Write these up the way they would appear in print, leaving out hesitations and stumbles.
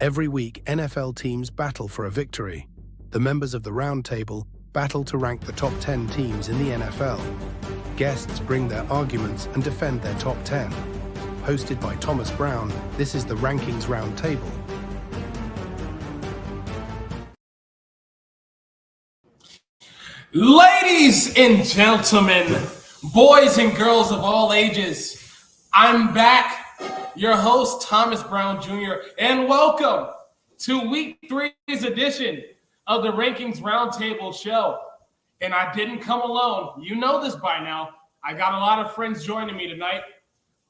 Every week, NFL teams battle for a victory. The members of the roundtable battle to rank the top 10 teams in the NFL. Guests bring their arguments and defend their top 10. Hosted by Thomas Brown, this is the Rankings Roundtable. Ladies and gentlemen, boys and girls of all ages, I'm back, your host, Thomas Brown Jr., and welcome to Week 3's edition of the Rankings Roundtable show. And I didn't come alone. You know this by now. I got a lot of friends joining me tonight.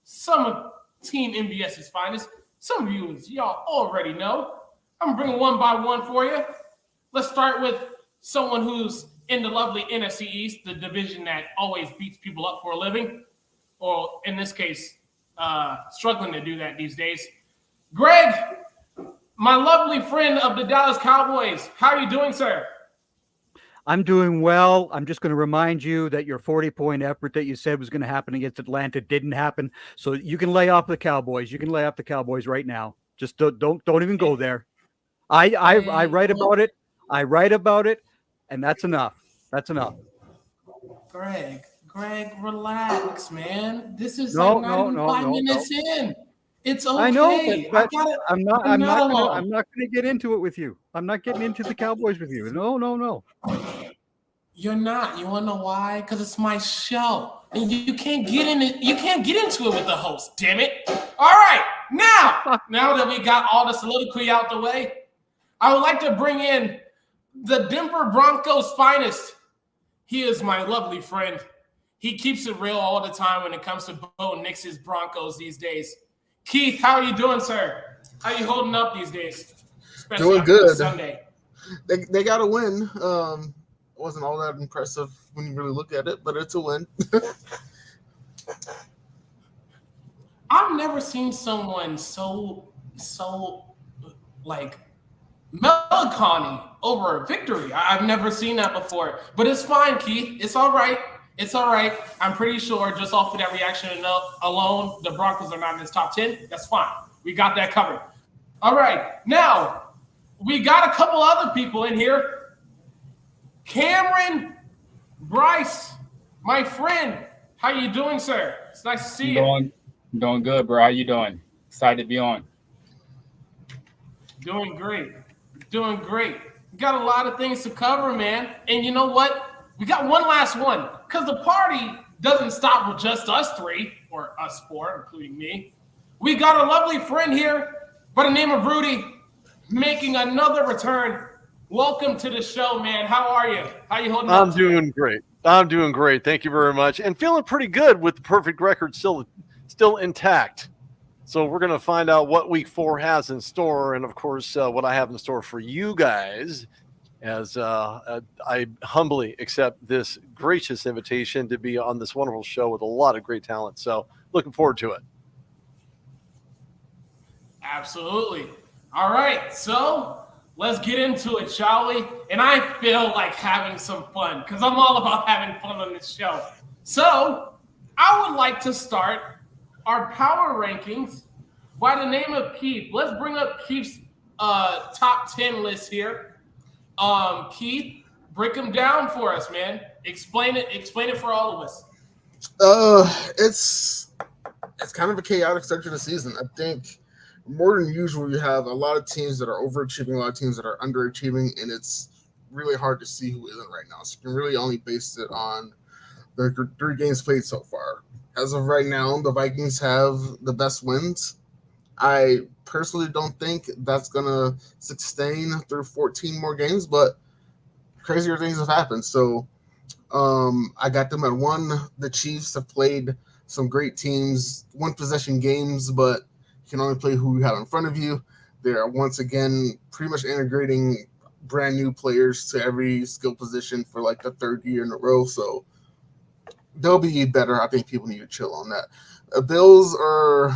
Some of Team NBS's finest. Some of you, y'all already know. I'm bringing one by one for you. Let's start with someone who's in the lovely NFC East, the division that always beats people up for a living, or in this case, struggling to do that these days. Greg, my lovely friend of the Dallas Cowboys, how are you doing, sir? I'm doing well. I'm just going to remind you that your 40-point effort that you said was going to happen against Atlanta didn't happen. So you can lay off the Cowboys. You can lay off the Cowboys right now. Just don't even go there. I write about it. I write about it, and that's enough. That's enough. Greg, relax, man. This is not even 5 minutes in. It's okay. I know, but I'm not going to get into it with you. I'm not getting into the Cowboys with you. No. You're not. You want to know why? Because it's my show, and you can't get in it. You can't get into it with the host. Damn it! All right, now that we got all the soliloquy out the way, I would like to bring in the Denver Broncos' finest. He is my lovely friend. He keeps it real all the time when it comes to Bo Nix's Broncos these days. Keith, how are you doing, sir? How are you holding up these days? Especially doing good. Sunday. They got a win. It wasn't all that impressive when you really look at it, but it's a win. I've never seen someone so like melancholy over a victory. I've never seen that before. But it's fine, Keith. It's all right. It's all right. I'm pretty sure just off of that reaction alone, the Broncos are not in this top 10. That's fine. We got that covered. All right. Now, we got a couple other people in here. Cameron Bryce, my friend. How you doing, sir? It's nice to see you. Doing good, bro. How you doing? Excited to be on. Doing great. We got a lot of things to cover, man. And you know what? We got one last one because the party doesn't stop with just us three or us four, including me. We got a lovely friend here by the name of Rudy making another return. Welcome to the show, man. How are you? How you holding up? I'm doing great. Thank you very much. And feeling pretty good with the perfect record still intact. So we're going to find out what week 4 has in store. And, of course, what I have in store for you guys as I humbly accept this gracious invitation to be on this wonderful show with a lot of great talent. So looking forward to it. Absolutely. All right. So let's get into it, shall we? And I feel like having some fun because I'm all about having fun on this show. So I would like to start our power rankings by the name of Keith. Let's bring up Keith's top 10 list here. Keith, break them down for us, man. Explain it for all of us. It's kind of a chaotic start to the season. I think more than usual, you have a lot of teams that are overachieving, a lot of teams that are underachieving, and it's really hard to see who isn't right now. So you can really only base it on the 3 games played so far. As of right now, the Vikings have the best wins. I personally don't think that's going to sustain through 14 more games, but crazier things have happened. So I got them at 1. The Chiefs have played some great teams, 1-possession games, but you can only play who you have in front of you. They're once again pretty much integrating brand new players to every skill position for like the 3rd year in a row. So they'll be better. I think people need to chill on that. Bills are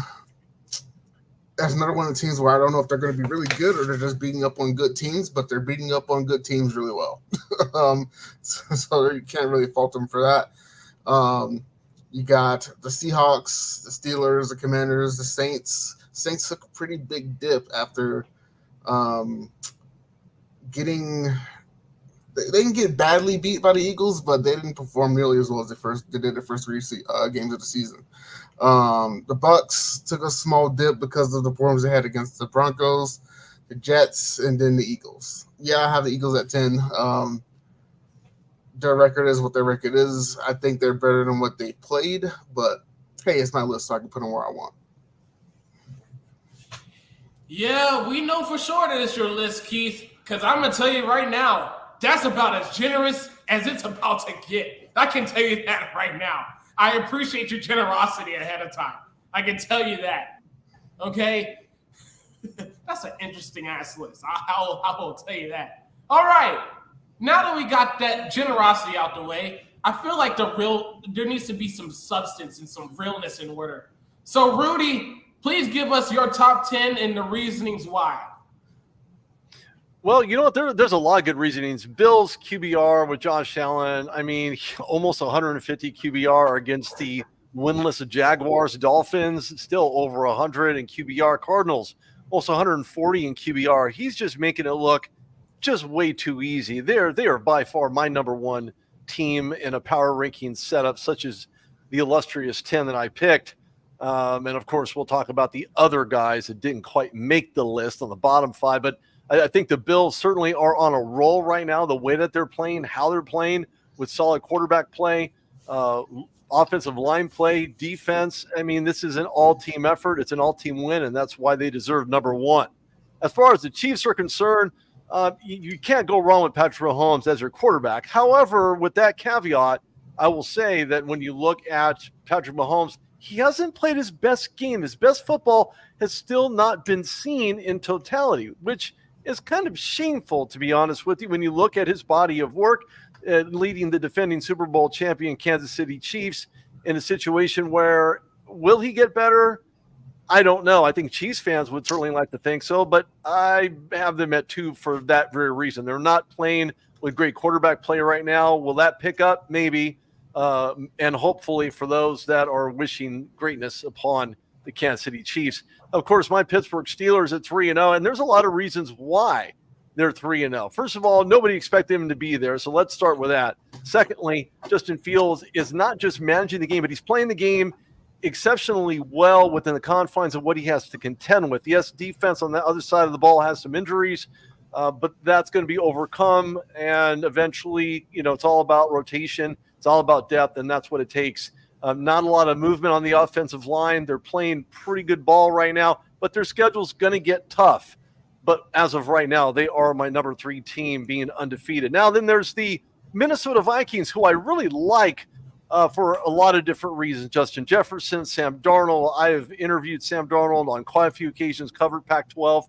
that's another one of the teams where I don't know if they're going to be really good or they're just beating up on good teams, but they're beating up on good teams really well. So you can't really fault them for that. You got the Seahawks, the Steelers, the Commanders, the Saints. Saints took a pretty big dip after Getting they can get badly beat by the Eagles, but they didn't perform nearly as well as they did the first three games of the season. The Bucks took a small dip because of the performance they had against the Broncos, the Jets, and then the Eagles. Yeah, I have the Eagles at 10. Their record is what their record is. I think they're better than what they played, but hey, it's my list, so I can put them where I want. Yeah, we know for sure that it's your list, Keith, because I'm going to tell you right now, that's about as generous as it's about to get. I can tell you that right now. I appreciate your generosity ahead of time. I can tell you that. Okay? That's an interesting ass list. I will tell you that. All right. Now that we got that generosity out the way, I feel like there needs to be some substance and some realness in order. So, Rudy, please give us your top 10 and the reasonings why. Well, you know what? There's a lot of good reasonings. Bills QBR with Josh Allen. I mean, almost 150 QBR against the winless Jaguars. Dolphins still over 100 in QBR. Cardinals almost 140 in QBR. He's just making it look just way too easy. They are by far my number one team in a power ranking setup, such as the illustrious 10 that I picked. And of course, we'll talk about the other guys that didn't quite make the list on the bottom 5. But I think the Bills certainly are on a roll right now. The way that they're playing, how they're playing, with solid quarterback play, offensive line play, defense. I mean, this is an all-team effort. It's an all-team win, and that's why they deserve number one. As far as the Chiefs are concerned, you can't go wrong with Patrick Mahomes as your quarterback. However, with that caveat, I will say that when you look at Patrick Mahomes, he hasn't played his best game. His best football has still not been seen in totality, which is kind of shameful, to be honest with you, when you look at his body of work, leading the defending Super Bowl champion Kansas City Chiefs in a situation where, will he get better? I don't know. I think Chiefs fans would certainly like to think so, but I have them at 2 for that very reason. They're not playing with great quarterback play right now. Will that pick up? Maybe. And hopefully for those that are wishing greatness upon the Kansas City Chiefs. Of course, my Pittsburgh Steelers at 3-0, and there's a lot of reasons why they're 3-0. First of all, nobody expected him to be there, so let's start with that. Secondly, Justin Fields is not just managing the game, but he's playing the game exceptionally well within the confines of what he has to contend with. Yes, defense on the other side of the ball has some injuries, but that's going to be overcome, and eventually, it's all about rotation. It's all about depth, and that's what it takes. Not a lot of movement on the offensive line. They're playing pretty good ball right now, but their schedule's going to get tough. But as of right now, they are my number 3 team, being undefeated. Now, then there's the Minnesota Vikings, who I really like for a lot of different reasons. Justin Jefferson, Sam Darnold. I have interviewed Sam Darnold on quite a few occasions, covered Pac-12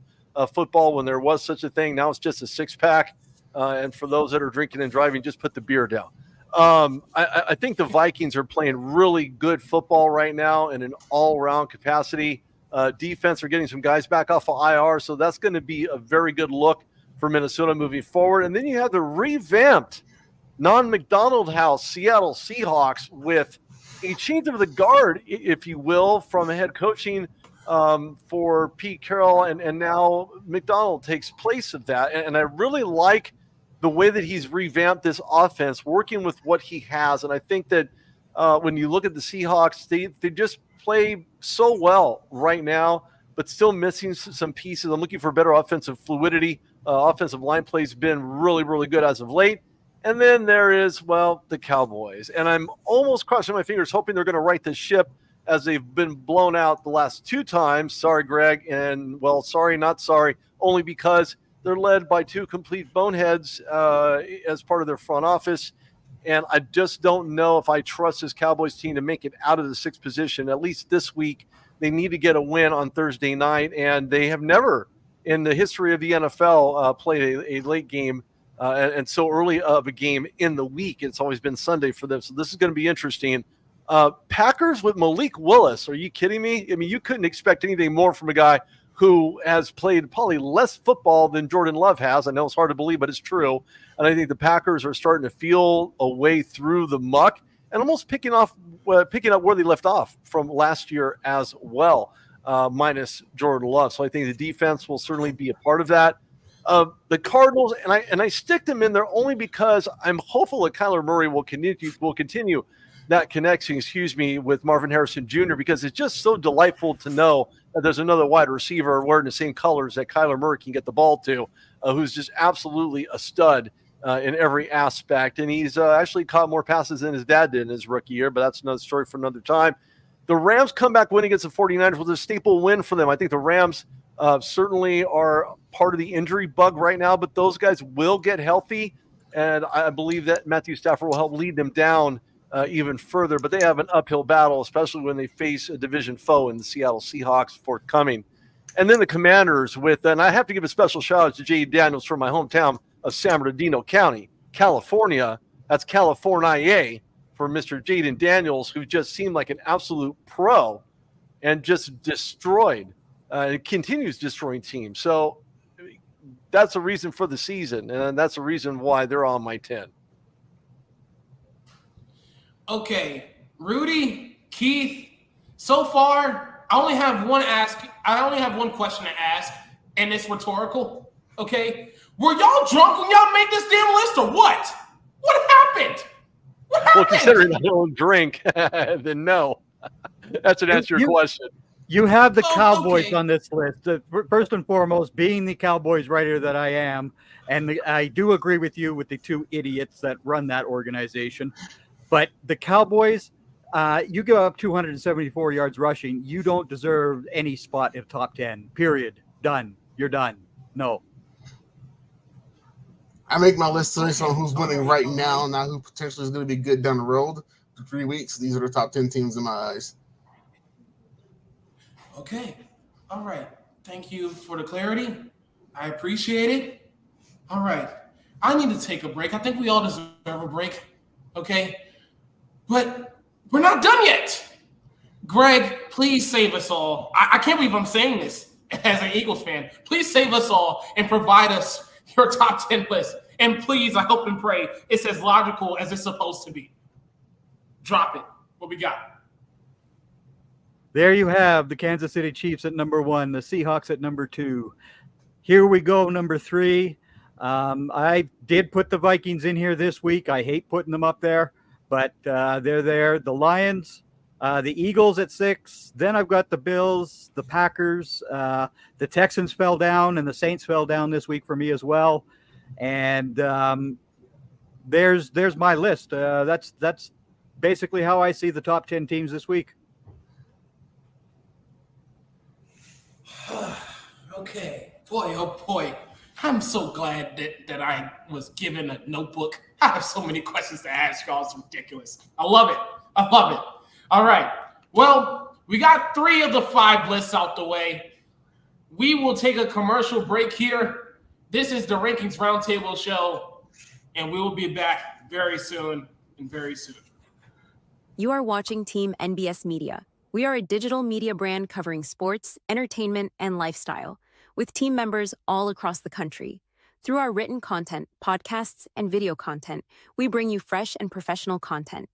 football when there was such a thing. Now it's just a 6-pack. And for those that are drinking and driving, just put the beer down. I think the Vikings are playing really good football right now in an all-around capacity. Defense are getting some guys back off of IR, so that's going to be a very good look for Minnesota moving forward. And then you have the revamped non-McDonald House Seattle Seahawks with a change of the guard, if you will, from head coaching for Pete Carroll, and now McDonald takes place of that. And I really like the way that he's revamped this offense, working with what he has. And I think that when you look at the Seahawks, they just play so well right now, but still missing some pieces. I'm looking for better offensive fluidity. Offensive line play has been really, really good as of late. And then there is, the Cowboys. And I'm almost crossing my fingers, hoping they're going to right this ship, as they've been blown out the last 2 times. Sorry, Greg. And, sorry, not sorry, only because they're led by 2 complete boneheads as part of their front office. And I just don't know if I trust this Cowboys team to make it out of the 6th position, at least this week. They need to get a win on Thursday night, and they have never in the history of the NFL played a late game and so early of a game in the week. It's always been Sunday for them, so this is going to be interesting. Packers with Malik Willis. Are you kidding me? I mean, you couldn't expect anything more from a guy who has played probably less football than Jordan Love has. I know it's hard to believe, but it's true. And I think the Packers are starting to feel a way through the muck and almost picking up where they left off from last year as well. minus Jordan Love. So I think the defense will certainly be a part of that. The Cardinals, and I stick them in there only because I'm hopeful that Kyler Murray will continue that connection, with Marvin Harrison Jr., because it's just so delightful to know that there's another wide receiver wearing the same colors that Kyler Murray can get the ball to, who's just absolutely a stud in every aspect. And he's actually caught more passes than his dad did in his rookie year, but that's another story for another time. The Rams comeback win against the 49ers was a staple win for them. I think the Rams certainly are part of the injury bug right now, but those guys will get healthy, and I believe that Matthew Stafford will help lead them down even further. But they have an uphill battle, especially when they face a division foe in the Seattle Seahawks forthcoming. And then the Commanders and I have to give a special shout out to J.D. Daniels from my hometown of San Bernardino County, California. That's California for Mr. Jaden Daniels, who just seemed like an absolute pro and just destroyed and continues destroying teams. So that's a reason for the season, and that's a reason why they're on my 10. Okay, Rudy, Keith, so far, I only have one question to ask, and it's rhetorical, okay? Were y'all drunk when y'all made this damn list, or what? What happened? Well, considering I don't drink, then no. That's an answer to your question. You have the Cowboys on this list. First and foremost, being the Cowboys writer that I am, and I do agree with you with the two idiots that run that organization. But the Cowboys, you give up 274 yards rushing. You don't deserve any spot in top 10, period. Done. You're done. No. I make my list based on who's winning right now, not who potentially is going to be good down the road. For 3 weeks, these are the top 10 teams in my eyes. Okay. All right. Thank you for the clarity. I appreciate it. All right. I need to take a break. I think we all deserve a break. Okay. But we're not done yet. Greg, please save us all. I can't believe I'm saying this as an Eagles fan. Please save us all and provide us your top 10 list. And please, I hope and pray it's as logical as it's supposed to be. Drop it. What we got? There you have the Kansas City Chiefs at number 1, the Seahawks at number 2. Here we go, number 3. I did put the Vikings in here this week. I hate putting them up there, but they're there. The Lions, the Eagles at 6. Then I've got the Bills, the Packers. The Texans fell down, and the Saints fell down this week for me as well. And there's my list. That's basically how I see the top 10 teams this week. Okay. Boy, oh boy. I'm so glad that I was given a notebook. I have so many questions to ask y'all. It's ridiculous. I love it. All right. Well, we got 3 of the 5 lists out the way. We will take a commercial break here. This is the Rankings Roundtable Show, and we will be back very soon. You are watching Team NBS Media. We are a digital media brand covering sports, entertainment, and lifestyle, with team members all across the country. Through our written content, podcasts, and video content, we bring you fresh and professional content.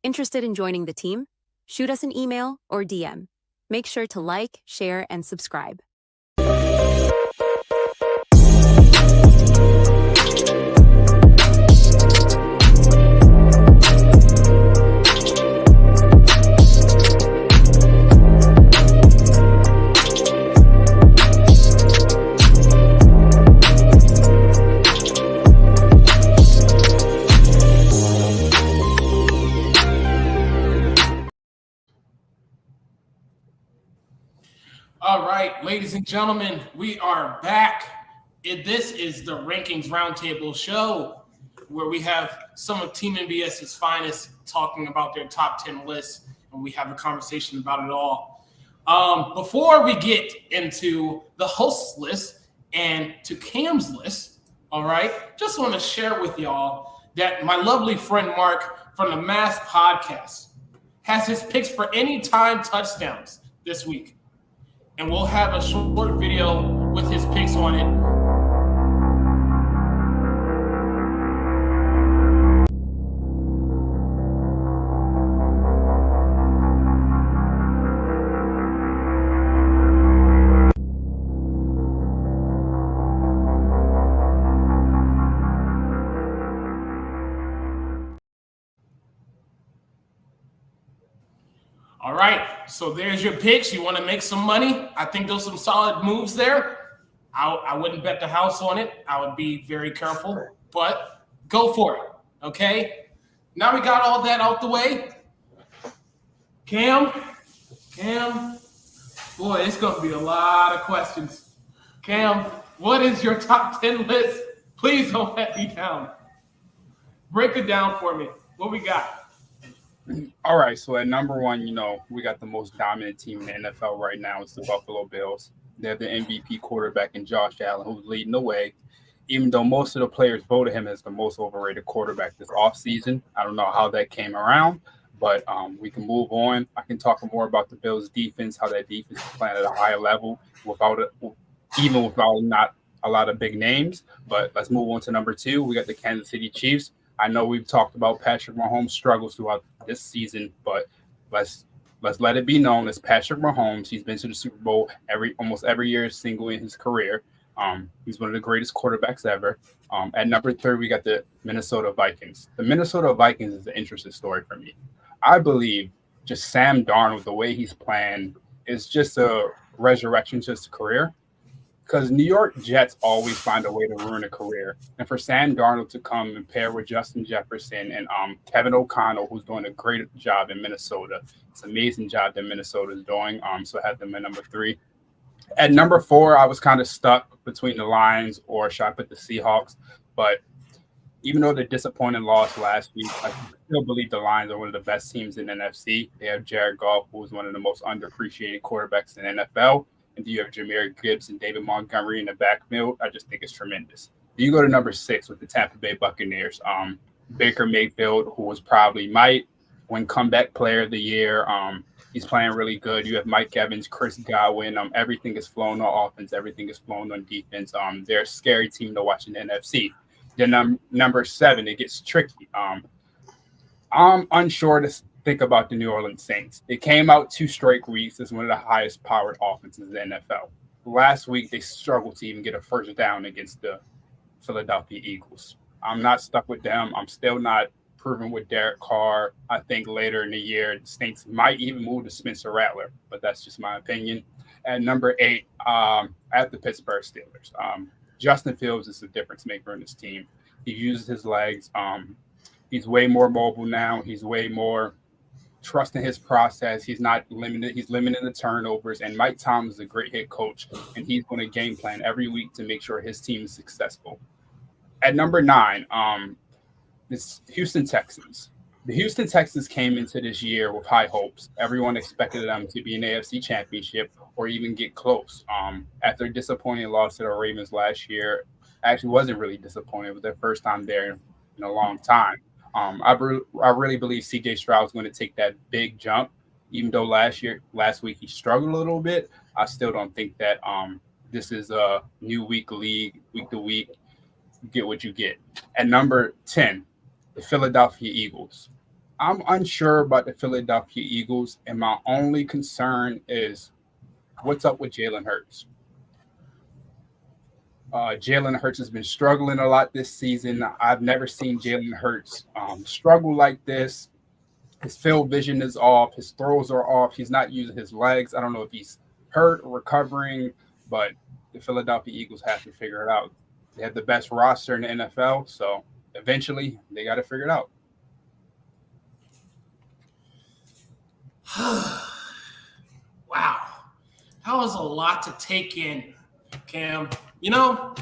Interested in joining the team? Shoot us an email or DM. Make sure to like, share, and subscribe. All right, ladies and gentlemen, we are back. This is the Rankings Roundtable Show, where we have some of Team NBS's finest talking about their top 10 lists, and we have a conversation about it all. Before we get into the host's list and to Cam's list, all right, just want to share with y'all that my lovely friend Mark from the Mass Podcast has his picks for anytime touchdowns this week. And we'll have a short video with his picks on it. All right, so there's your picks. You want to make some money? I think those some solid moves there. I wouldn't bet the house on it. I would be very careful, but go for it, okay? Now we got all that out the way. Cam, boy, it's going to be a lot of questions. Cam, what is your top 10 list? Please don't let me down. Break it down for me. What we got? All right, so at number one, we got the most dominant team in the NFL right now. It's the Buffalo Bills. They have the MVP quarterback in Josh Allen, who's leading the way. Even though most of the players voted him as the most overrated quarterback this offseason. I don't know how that came around, but we can move on. I can talk more about the Bills' defense, how that defense is playing at a higher level without not a lot of big names. But let's move on to number two. We got the Kansas City Chiefs. I know we've talked about Patrick Mahomes' struggles throughout this season, but let's let it be known as Patrick Mahomes. He's been to the Super Bowl almost every year single in his career. He's one of the greatest quarterbacks ever. At number three, we got the Minnesota Vikings. The Minnesota Vikings is an interesting story for me. I believe just Sam Darnold, the way he's playing, is just a resurrection to his career. Because New York Jets always find a way to ruin a career. And for Sam Darnold to come and pair with Justin Jefferson and Kevin O'Connell, who's doing a great job in Minnesota. It's an amazing job that Minnesota is doing. So I have them at number three. At number four, I was kind of stuck between the Lions or should I put the Seahawks. But even though the disappointing loss last week, I still believe the Lions are one of the best teams in the NFC. They have Jared Goff, who is one of the most underappreciated quarterbacks in the NFL. And you have Jahmyr Gibbs and David Montgomery in the backfield. I just think it's tremendous. You go to number six with the Tampa Bay Buccaneers. Baker Mayfield, who was probably might win comeback player of the year. He's playing really good. You have Mike Evans, Chris Godwin. Everything is flowing on offense. Everything is flowing on defense. They're a scary team to watch in the NFC. Then number seven, it gets tricky. I'm unsure to think about the New Orleans Saints. They came out 2 straight weeks as one of the highest powered offenses in the NFL. Last week, they struggled to even get a first down against the Philadelphia Eagles. I'm not stuck with them. I'm still not proven with Derek Carr. I think later in the year, the Saints might even move to Spencer Rattler, but that's just my opinion. At number 8, at the Pittsburgh Steelers. Justin Fields is the difference maker in this team. He uses his legs. He's way more mobile now. He's way more trusting his process. He's not limited. He's limiting the turnovers. And Mike Tomlin is a great head coach, and he's going to game plan every week to make sure his team is successful. At number 9, it's Houston Texans. The Houston Texans came into this year with high hopes. Everyone expected them to be in the AFC Championship or even get close. After a disappointing loss to the Ravens last year, actually wasn't really disappointed. It was their first time there in a long time. I really believe C.J. Stroud is going to take that big jump. Even though last week he struggled a little bit, I still don't think that this is a new week league, week to week. You get what you get. At number 10, the Philadelphia Eagles. I'm unsure about the Philadelphia Eagles, and my only concern is what's up with Jalen Hurts. Jalen Hurts has been struggling a lot this season. I've never seen Jalen Hurts struggle like this. His field vision is off. His throws are off. He's not using his legs. I don't know if he's hurt or recovering, but the Philadelphia Eagles have to figure it out. They have the best roster in the NFL, so eventually they got to figure it out. Wow. That was a lot to take in, Cam. You know,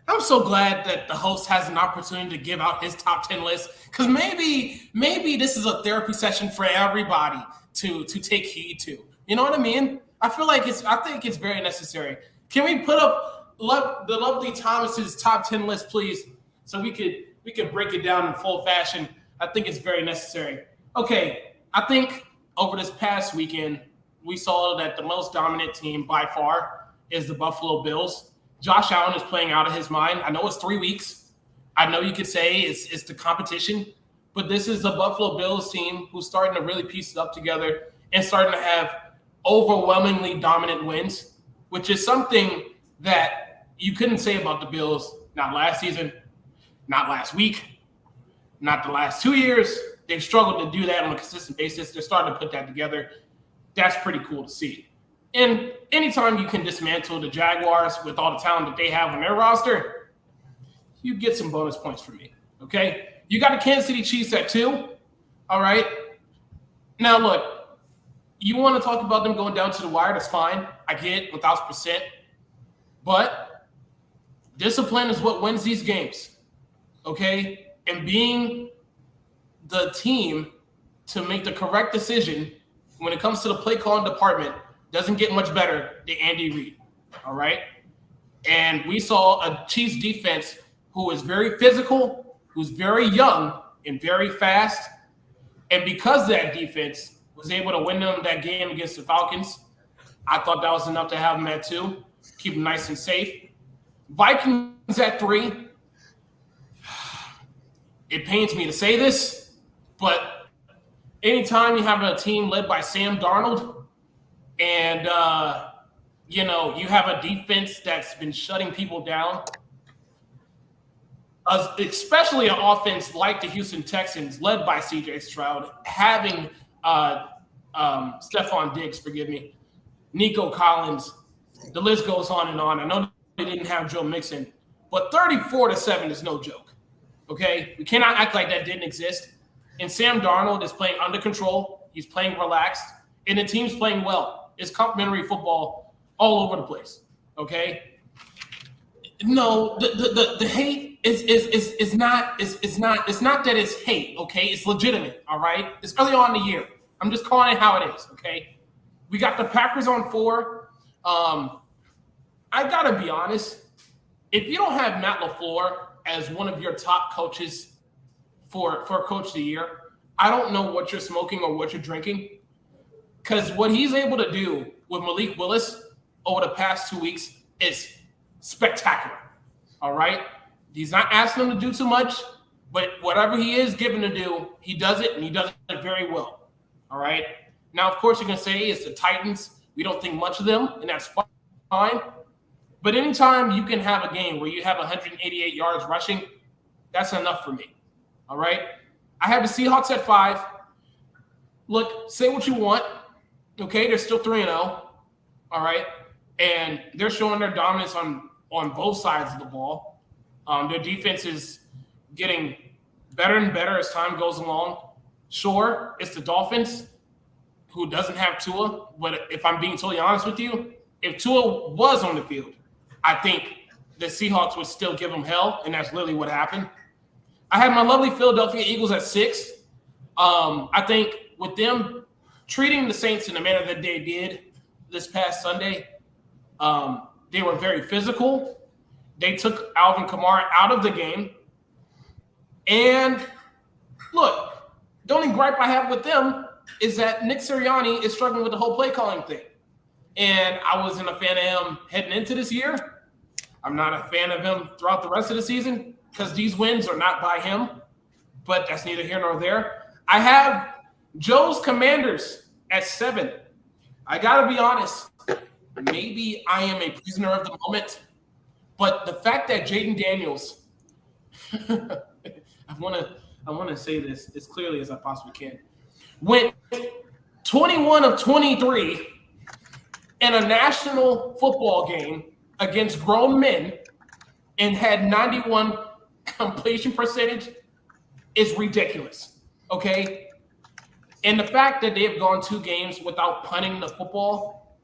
I'm so glad that the host has an opportunity to give out his top 10 list, because maybe this is a therapy session for everybody to take heed to. You know what I mean? I think it's very necessary. Can we put up the lovely Thomas's top 10 list, please, so we could break it down in full fashion? I think it's very necessary. Okay, I think over this past weekend, we saw that the most dominant team by far is the Buffalo Bills. Josh Allen is playing out of his mind. I know it's 3 weeks. I know you could say it's the competition, but this is the Buffalo Bills team who's starting to really piece it up together and starting to have overwhelmingly dominant wins, which is something that you couldn't say about the Bills, not last season, not last week, not the last 2 years, They've struggled to do that on a consistent basis. They're starting to put that together. That's pretty cool to see. And anytime you can dismantle the Jaguars with all the talent that they have on their roster, you get some bonus points from me, okay? You got the Kansas City Chiefs at 2, all right? Now, look, you want to talk about them going down to the wire, that's fine. I get it, 1,000%. But discipline is what wins these games, okay? And being the team to make the correct decision when it comes to the play calling department doesn't get much better than Andy Reid, all right? And we saw a Chiefs defense who is very physical, who's very young and very fast. And because that defense was able to win them that game against the Falcons, I thought that was enough to have them at 2, keep them nice and safe. Vikings at 3. It pains me to say this, but anytime you have a team led by Sam Darnold and, you have a defense that's been shutting people down, especially an offense like the Houston Texans led by C.J. Stroud, having Stephon Diggs, Nico Collins, the list goes on and on. I know they didn't have Joe Mixon, but 34-7 is no joke, okay? We cannot act like that didn't exist. And Sam Darnold is playing under control. He's playing relaxed, and the team's playing well. It's complimentary football all over the place, okay? No, the hate is not that it's hate, okay? It's legitimate, all right? It's early on in the year. I'm just calling it how it is, okay? We got the Packers on 4. I gotta be honest. If you don't have Matt LaFleur as one of your top coaches for Coach of the Year, I don't know what you're smoking or what you're drinking. Because what he's able to do with Malik Willis over the past 2 weeks is spectacular. All right? He's not asking him to do too much, but whatever he is given to do, he does it, and he does it very well. All right? Now, of course, you're going to say it's the Titans. We don't think much of them, and that's fine. But anytime you can have a game where you have 188 yards rushing, that's enough for me. All right? I have the Seahawks at 5. Look, say what you want. Okay, they're still 3-0. All right? And they're showing their dominance on both sides of the ball. Their defense is getting better and better as time goes along. Sure, it's the Dolphins who doesn't have Tua, but if I'm being totally honest with you, if Tua was on the field, I think the Seahawks would still give them hell, and that's literally what happened. I have my lovely Philadelphia Eagles at 6. I think with them treating the Saints in the manner that they did this past Sunday, they were very physical. They took Alvin Kamara out of the game. And look, the only gripe I have with them is that Nick Sirianni is struggling with the whole play calling thing. And I wasn't a fan of him heading into this year. I'm not a fan of him throughout the rest of the season because these wins are not by him. But that's neither here nor there. I have Joe's Commanders at 7. I got to be honest. Maybe I am a prisoner of the moment. But the fact that Jaden Daniels, I want to say this as clearly as I possibly can, went 21 of 23 in a national football game against grown men and had 91 completion percentage is ridiculous, okay? And the fact that they've gone 2 games without punting the football,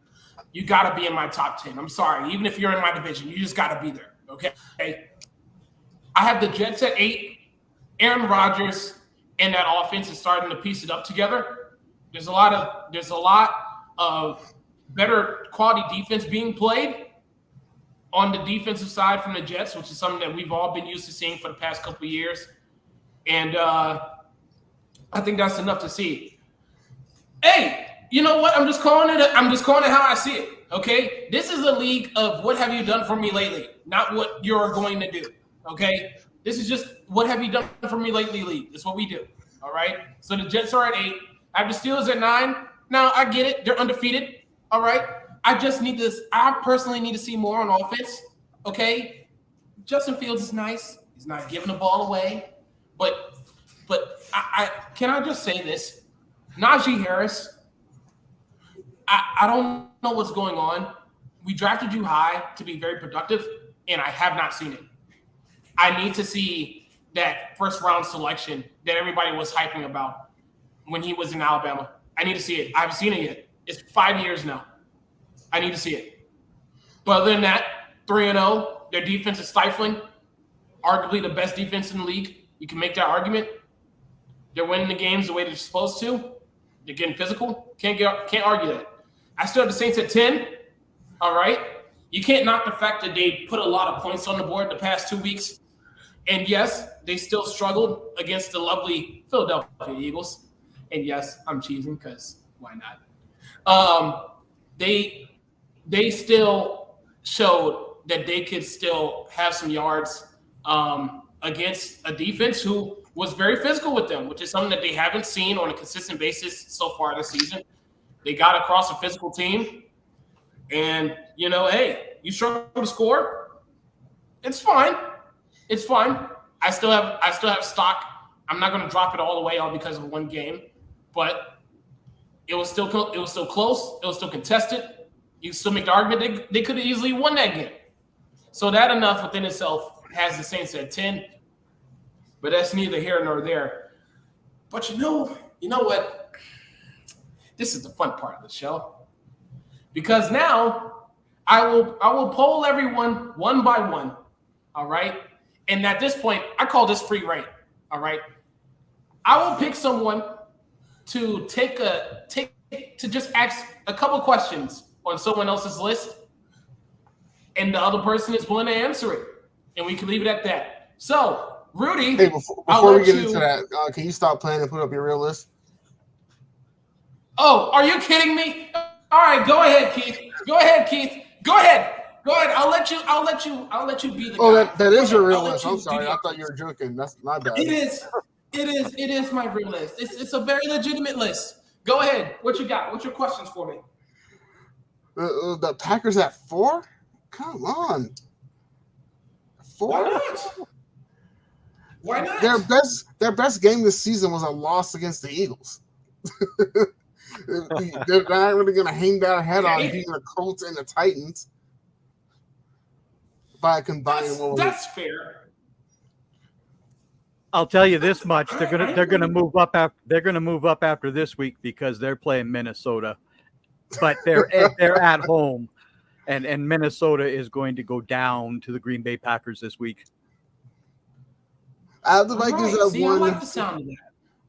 you got to be in my top 10. I'm sorry. Even if you're in my division, you just got to be there, okay? I have the Jets at 8. Aaron Rodgers and that offense is starting to piece it up together. There's a lot of better quality defense being played on the defensive side from the Jets, which is something that we've all been used to seeing for the past couple of years. And I think that's enough to see. Hey, you know what? I'm just calling it how I see it. Okay? This is a league of what have you done for me lately, not what you're going to do. Okay? This is just what have you done for me lately league. It's what we do. All right? So the Jets are at 8. I have the Steelers at 9. Now, I get it. They're undefeated. All right? I personally need to see more on offense. Okay? Justin Fields is nice. He's not giving the ball away. But But I can I just say this? Najee Harris, I don't know what's going on. We drafted you high to be very productive, and I have not seen it. I need to see that first round selection that everybody was hyping about when he was in Alabama. I need to see it. I haven't seen it yet. It's 5 years now. I need to see it. But other than that, 3-0, their defense is stifling. Arguably the best defense in the league. You can make that argument. They're winning the games the way they're supposed to. They're getting physical. Can't argue that. I still have the Saints at 10. All right. You can't knock the fact that they put a lot of points on the board the past 2 weeks. And yes, they still struggled against the lovely Philadelphia Eagles. And yes, I'm cheesing because why not? They still showed that they could still have some yards against a defense who was very physical with them, which is something that they haven't seen on a consistent basis so far this season. They got across a physical team. And, hey, you struggle to score, it's fine. It's fine. I still have stock. I'm not going to drop it all the way all because of one game, but it was still close. It was still contested. You can still make the argument they could have easily won that game. So that enough within itself has the Saints at 10, but that's neither here nor there. But you know what? This is the fun part of the show, because now I will poll everyone one by one. All right. And at this point, I call this free reign. All right. I will pick someone to to just ask a couple questions on someone else's list, and the other person is willing to answer it, and we can leave it at that. So, Rudy, hey, before we get into that, can you stop playing and put up your real list? Oh, are you kidding me? All right, go ahead, Keith. Go ahead. I'll let you be the guy. Oh, that is your real list. I'm sorry. I thought you were joking. That's my bad. It is my real list. It's a very legitimate list. Go ahead. What you got? What's your questions for me? The Packers at 4? Come on. 4? Why not? Their best game this season was a loss against the Eagles. They're not really going to hang their head on beating the Colts and the Titans by combining. That's fair. I'll tell you this much: they're gonna move up after after this week because they're playing Minnesota, but they're at home, and Minnesota is going to go down to the Green Bay Packers this week. I have the Vikings that won. I like the sound of that.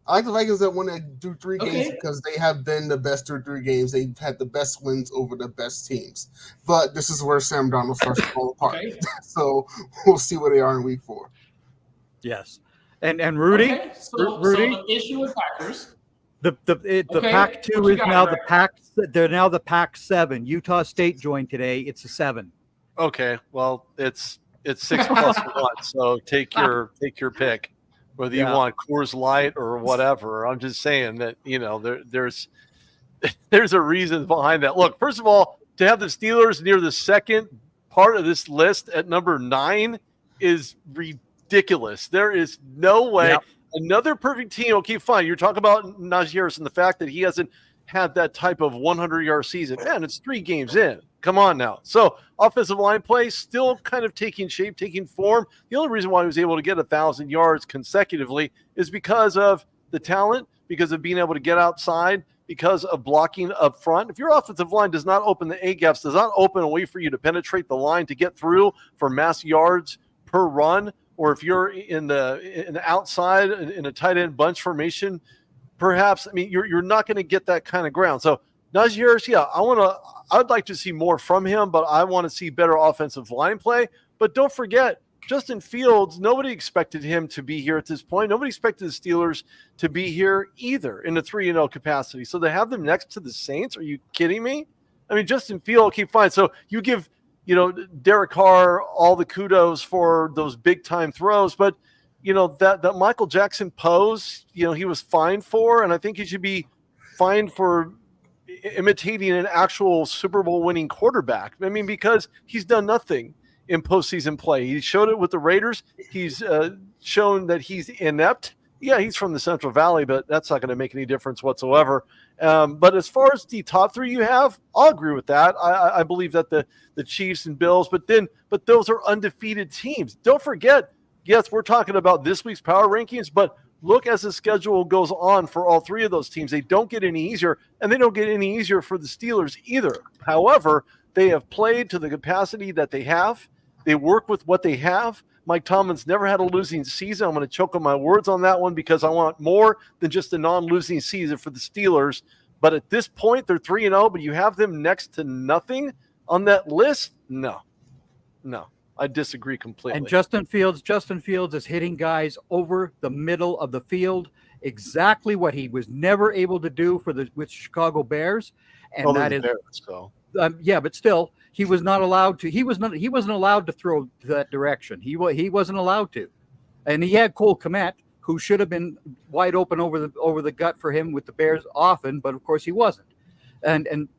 I like the Vikings that won through 3 games because they have been the best through 3 games. They've had the best wins over the best teams. But this is where Sam Darnold starts to fall apart. Okay. So we'll see where they are in week 4. Yes. And Rudy, Rudy, so the issue with Packers. The Pac-2 is now the Pac. They're now the Pac-7. Utah State joined today. It's a 7. Okay, well it's 6 plus 1. So take your pick, whether you want Coors Light or whatever. I'm just saying that there's a reason behind that. Look, first of all, to have the Steelers near the second part of this list at number 9 is ridiculous. There is no way. Yep. Another perfect team. Okay, fine. You're talking about Najee Harris and the fact that he hasn't had that type of 100-yard season. Man, it's 3 games in. Come on now. So offensive line play still kind of taking shape, taking form. The only reason why he was able to get 1,000 yards consecutively is because of the talent, because of being able to get outside, because of blocking up front. If your offensive line does not open the A-gaps, does not open a way for you to penetrate the line to get through for mass yards per run, or if you're in the outside in a tight end bunch formation, perhaps, I mean, you're not going to get that kind of ground. So Najee Harris, I'd like to see more from him, but I want to see better offensive line play. But don't forget, Justin Fields, nobody expected him to be here at this point. Nobody expected the Steelers to be here either in a 3-0 capacity. So to have them next to the Saints, are you kidding me? I mean, Justin Fields, okay, fine. So you give Derek Carr all the kudos for those big-time throws, but, that Michael Jackson pose, he was fined for, and I think he should be fined for imitating an actual Super Bowl winning quarterback. I mean, because he's done nothing in postseason play. He showed it with the Raiders. He's shown that he's inept Yeah, he's from the Central Valley, but that's not going to make any difference whatsoever. But as far as the top three you have, I'll agree with that. I believe that the Chiefs and Bills, but those are undefeated teams. Don't forget, yes, we're talking about this week's power rankings, but look as the schedule goes on for all three of those teams. They don't get any easier, and they don't get any easier for the Steelers either. However, they have played to the capacity that they have. They work with what they have. Mike Tomlin's never had a losing season. I'm going to choke on my words on that one because I want more than just a non-losing season for the Steelers. But at this point, they're 3-0, but you have them next to nothing on that list? No, I disagree completely. And Justin Fields is hitting guys over the middle of the field, exactly what he was never able to do with Chicago Bears. And that is Bears, so. Yeah, but still, he was not allowed to. He wasn't allowed to throw that direction. He wasn't allowed to, and he had Cole Kmet, who should have been wide open over the gut for him with the Bears often, but of course he wasn't. And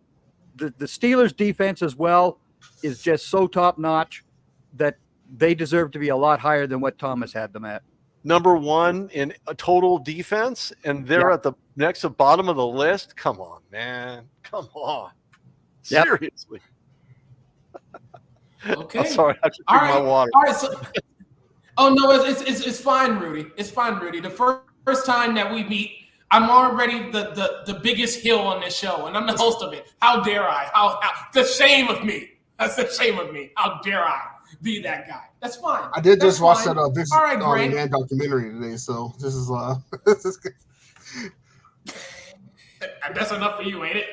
the Steelers' defense as well is just so top notch that they deserve to be a lot higher than what Thomas had them at. Number one in a total defense, and they're at the next to bottom of the list. Come on, man. Come on. Seriously. Okay. I'm sorry, I have to drink my water. All right. So, no, it's fine, Rudy. It's fine, Rudy. The first time that we meet, I'm already the biggest heel on this show, and I'm the host of it. How dare I? How the shame of me. That's the shame of me. How dare I be that guy? That's fine. I did just watch that Vince McMahon documentary today, so this is this is good. That's enough for you, ain't it?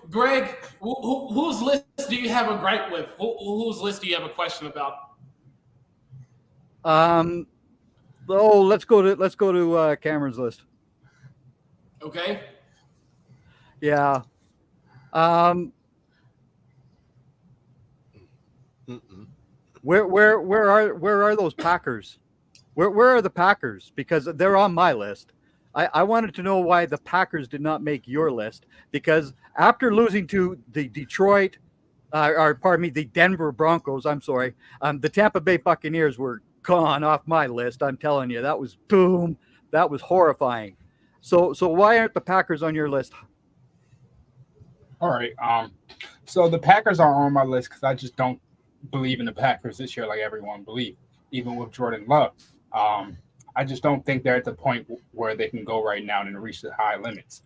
Greg, whose list do you have a gripe with? Whose list do you have a question about? Let's go to Cameron's list. Okay. Yeah. Where are those Packers? Where are the Packers? Because they're on my list. I wanted to know why the Packers did not make your list, because after losing to the the Denver Broncos, the Tampa Bay Buccaneers were gone off my list. I'm telling you, that was boom. That was horrifying. So why aren't the Packers on your list? All right. So the Packers are on my list because I just don't believe in the Packers this year like everyone believed, even with Jordan Love. I just don't think they're at the point where they can go right now and reach the high limits.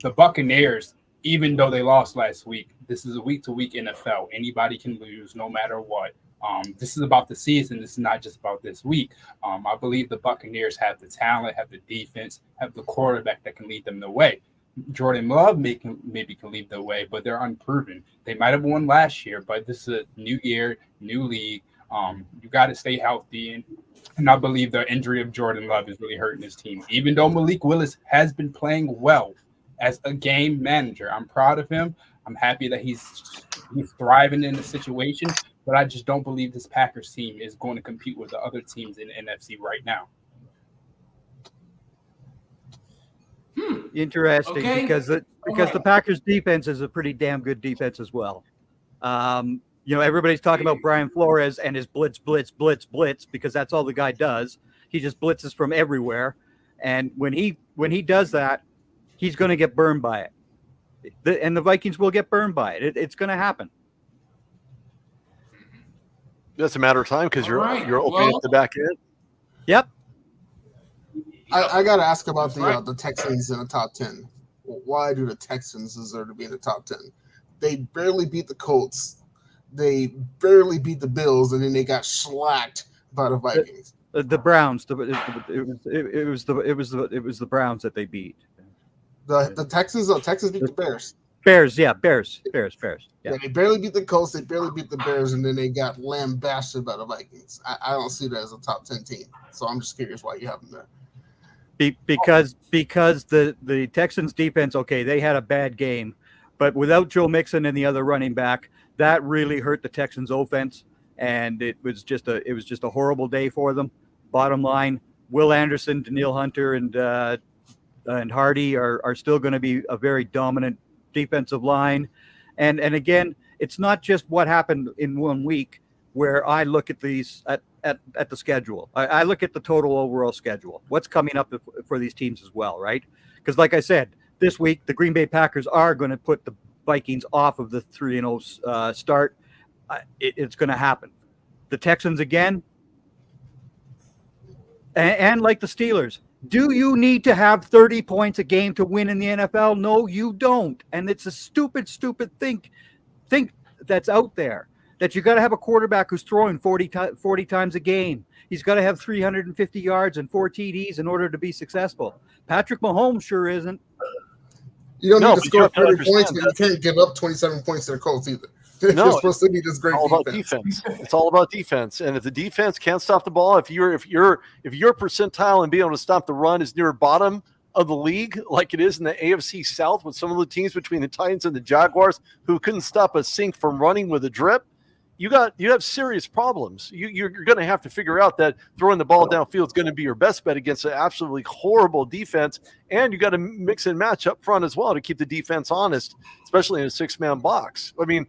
The Buccaneers, even though they lost last week, this is a week-to-week NFL. Anybody can lose no matter what. This is about the season. This is not just about this week. I believe the Buccaneers have the talent, have the defense, have the quarterback that can lead them the way. Jordan Love maybe can lead the way, but they're unproven. They might have won last year, but this is a new year, new league. You got to stay healthy, and I believe the injury of Jordan Love is really hurting his team. Even though Malik Willis has been playing well as a game manager, I'm proud of him. I'm happy that he's thriving in the situation, but I just don't believe this Packers team is going to compete with the other teams in the NFC right now. Interesting, Okay. because the Packers defense is a pretty damn good defense as well. Everybody's talking about Brian Flores and his blitz, because that's all the guy does. He just blitzes from everywhere. And when he does that, he's going to get burned by it. And the Vikings will get burned by it. It's going to happen. That's a matter of time because you're opening at the back end. Yep. I got to ask about the Texans in the top 10. Why do the Texans deserve to be in the top 10? They barely beat the Colts. They barely beat the Bills, and then they got shellacked by the Vikings. The Browns. It was the Browns that they beat. The Texans. Oh, Texans beat the Bears. Bears. Yeah. They barely beat the Colts. They barely beat the Bears, and then they got lambasted by the Vikings. I don't see that as a top 10 team. So I'm just curious why you have them there. Because the Texans defense, they had a bad game, but without Joe Mixon and the other running back, that really hurt the Texans offense, and it was just a horrible day for them. Bottom line, Will Anderson, Danielle Hunter, and Hardy are still going to be a very dominant defensive line, and again, it's not just what happened in 1 week. where I look at these at the schedule. I look at the total overall schedule. What's coming up for these teams as well, right? Because like I said, this week the Green Bay Packers are going to put the Vikings off of the 3-0 start. It's going to happen. The Texans again, and like the Steelers. Do you need to have 30 points a game to win in the NFL? No, you don't. And it's a stupid think that's out there, that you got to have a quarterback who's throwing 40 times a game. He's got to have 350 yards and 4 TDs in order to be successful. Patrick Mahomes sure isn't. You don't need to score 30 points, but you can't give up 27 points to the Colts either. No, you're supposed to be this great all about defense. It's all about defense. And if the defense can't stop the ball, if your percentile and being able to stop the run is near bottom of the league, like it is in the AFC South with some of the teams between the Titans and the Jaguars who couldn't stop a sink from running with a drip, you have serious problems. You're going to have to figure out that throwing the ball downfield is going to be your best bet against an absolutely horrible defense, and you got to mix and match up front as well to keep the defense honest, especially in a 6-man box. I mean,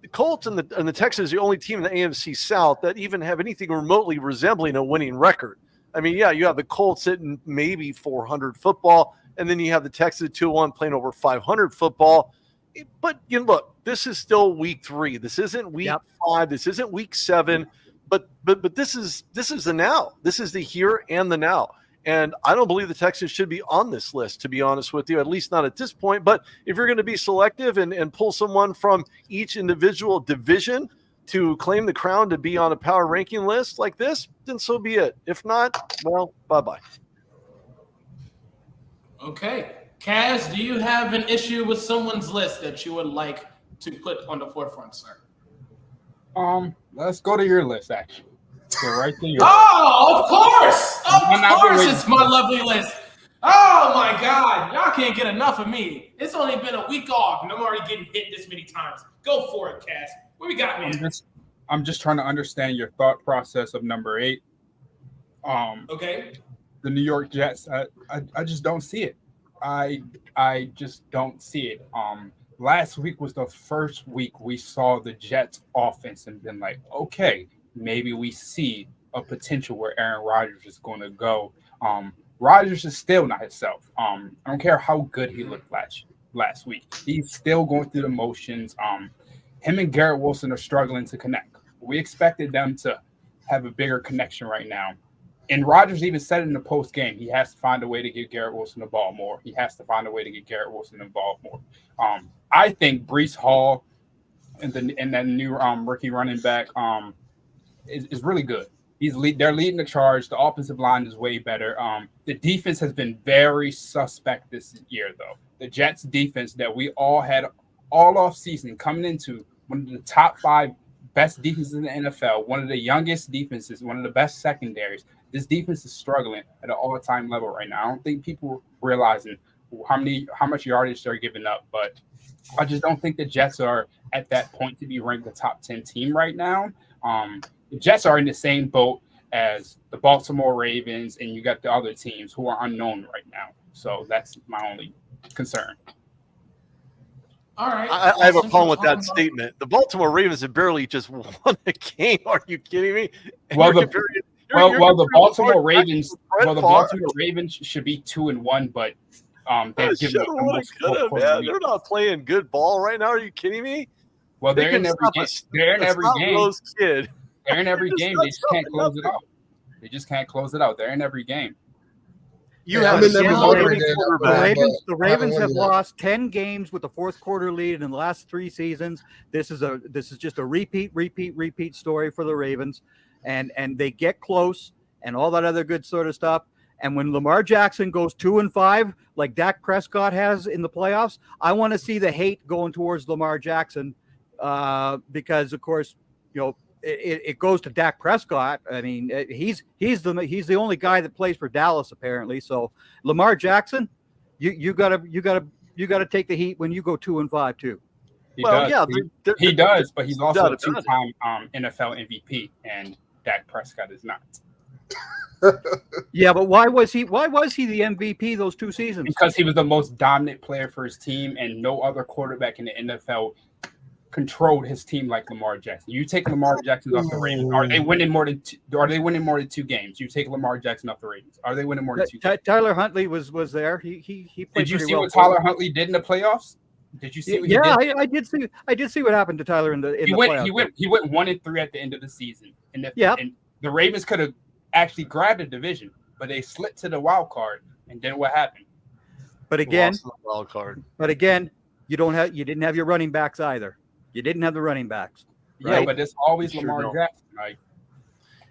the Colts and the Texans are the only team in the AFC South that even have anything remotely resembling a winning record. I mean, yeah, you have the Colts hitting maybe 400 football, and then you have the Texans 2-1 playing over 500 football. But look, this is still week 3. This isn't week 5. This isn't week 7. But this is the now. This is the here and the now. And I don't believe the Texans should be on this list, to be honest with you, at least not at this point. But if you're going to be selective and pull someone from each individual division to claim the crown to be on a power ranking list like this, then so be it. If not, well, bye-bye. Okay. Kaz, do you have an issue with someone's list that you would like to put on the forefront, sir? Let's go to your list, actually. So right there. Oh, of course! Of course it's my lovely list. Oh, my God. Y'all can't get enough of me. It's only been a week off, and I'm already getting hit this many times. Go for it, Kaz. What we got, man? I'm just trying to understand your thought process of number 8. Okay. The New York Jets, I just don't see it. I just don't see it. Last week was the first week we saw the Jets offense and been like, okay, maybe we see a potential where Aaron Rodgers is going to go. Rodgers is still not himself. I don't care how good he looked last week. He's still going through the motions. Him and Garrett Wilson are struggling to connect. We expected them to have a bigger connection right now. And Rodgers even said it in the post game. He has to find a way to get Garrett Wilson the ball more. He has to find a way to get Garrett Wilson involved more. I think Breece Hall and that new rookie running back is really good. They're leading the charge. The offensive line is way better. The defense has been very suspect this year, though. The Jets defense that we all had all off season coming into one of the top 5 best defenses in the NFL, one of the youngest defenses, one of the best secondaries. This defense is struggling at an all-time level right now. I don't think people realizing how much yardage they're giving up, but I just don't think the Jets are at that point to be ranked a top 10 team right now. The Jets are in the same boat as the Baltimore Ravens, and you got the other teams who are unknown right now. So that's my only concern. All right. I have a problem with that statement. The Baltimore Ravens have barely just won a game. Are you kidding me? Well, the Baltimore Ravens should be 2-1, but they've given up the most. They're not playing good ball right now. Are you kidding me? Well, they're in every game. They're in every game. They're in every game. They just can't close it out. They just can't close it out. They're in every game. The Ravens have lost 10 games with the fourth quarter lead in the last 3 seasons. This is just a repeat story for the Ravens, and they get close and all that other good sort of stuff. And when Lamar Jackson goes 2-5, like Dak Prescott has in the playoffs, I want to see the hate going towards Lamar Jackson, because of course, it goes to Dak Prescott. I mean, he's the only guy that plays for Dallas apparently. So Lamar Jackson, you gotta take the heat when you go 2-5 too. He does, but he's also a 2-time NFL MVP, and Dak Prescott is not. Yeah, but why was he the MVP those 2 seasons? Because he was the most dominant player for his team, and no other quarterback in the NFL controlled his team like Lamar Jackson. You take Lamar Jackson off the Ravens. Are they winning more than two games? You take Lamar Jackson off the Ravens. Are they winning more than 2 games? Tyler Huntley was there. He played. Did you pretty see well what Tyler Huntley did in the playoffs? Did you see what he did? I did see what happened to Tyler in the playoffs. He went 1-3 at the end of the season. And the Ravens could have actually grabbed the division, but they slipped to the wild card. And then what happened? But again, wild card. But again, you didn't have your running backs either. You didn't have the running backs. Right? Yeah, but it's always Lamar Jackson. Like,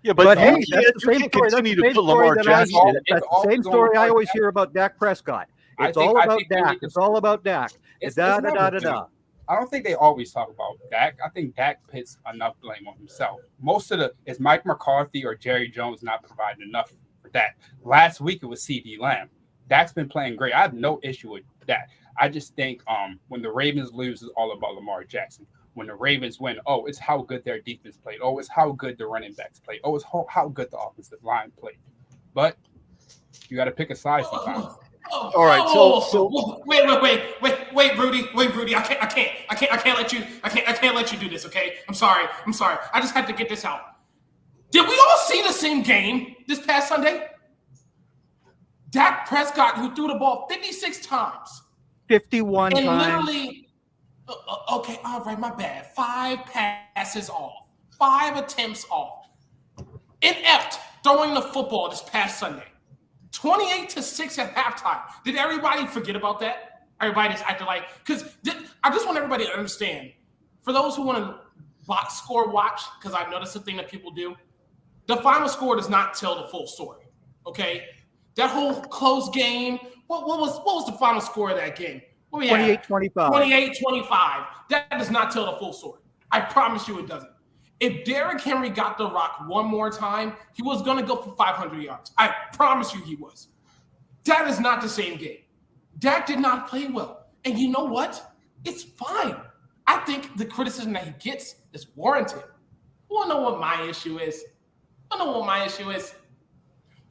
yeah, but hey, you that's the same can't story. continue to put Lamar Jackson. That's the same story I always hear about Dak Prescott. It's all about Dak. It's all about Dak. It's da da da da da. I don't think they always talk about Dak. I think Dak puts enough blame on himself. Most of is Mike McCarthy or Jerry Jones not providing enough for Dak. Last week it was CeeDee Lamb. Dak's been playing great. I have no issue with that. I just think when the Ravens lose, it's all about Lamar Jackson. When the Ravens win, it's how good their defense played. It's how good the running backs played. It's how good the offensive line played. But you got to pick a side sometimes. All right, so wait, Rudy, I can't let you do this. Okay, I'm sorry. I just had to get this out. Did we all see the same game this past Sunday? Dak Prescott, who threw the ball 56 times. 51 and times. Literally, okay, all right, my bad. 5 passes off. 5 attempts off. Inept throwing the football this past Sunday. 28-6 at halftime. Did everybody forget about that? Everybody just acted like, because I just want everybody to understand, for those who want to box score watch, because I've noticed a thing that people do, the final score does not tell the full story, okay? That whole close game, what was the final score of that game? 28-25. 28-25. That does not tell the full story. I promise you it doesn't. If Derrick Henry got the rock one more time, he was going to go for 500 yards. I promise you he was. That is not the same game. Dak did not play well. And you know what? It's fine. I think the criticism that he gets is warranted. You want to know what my issue is? You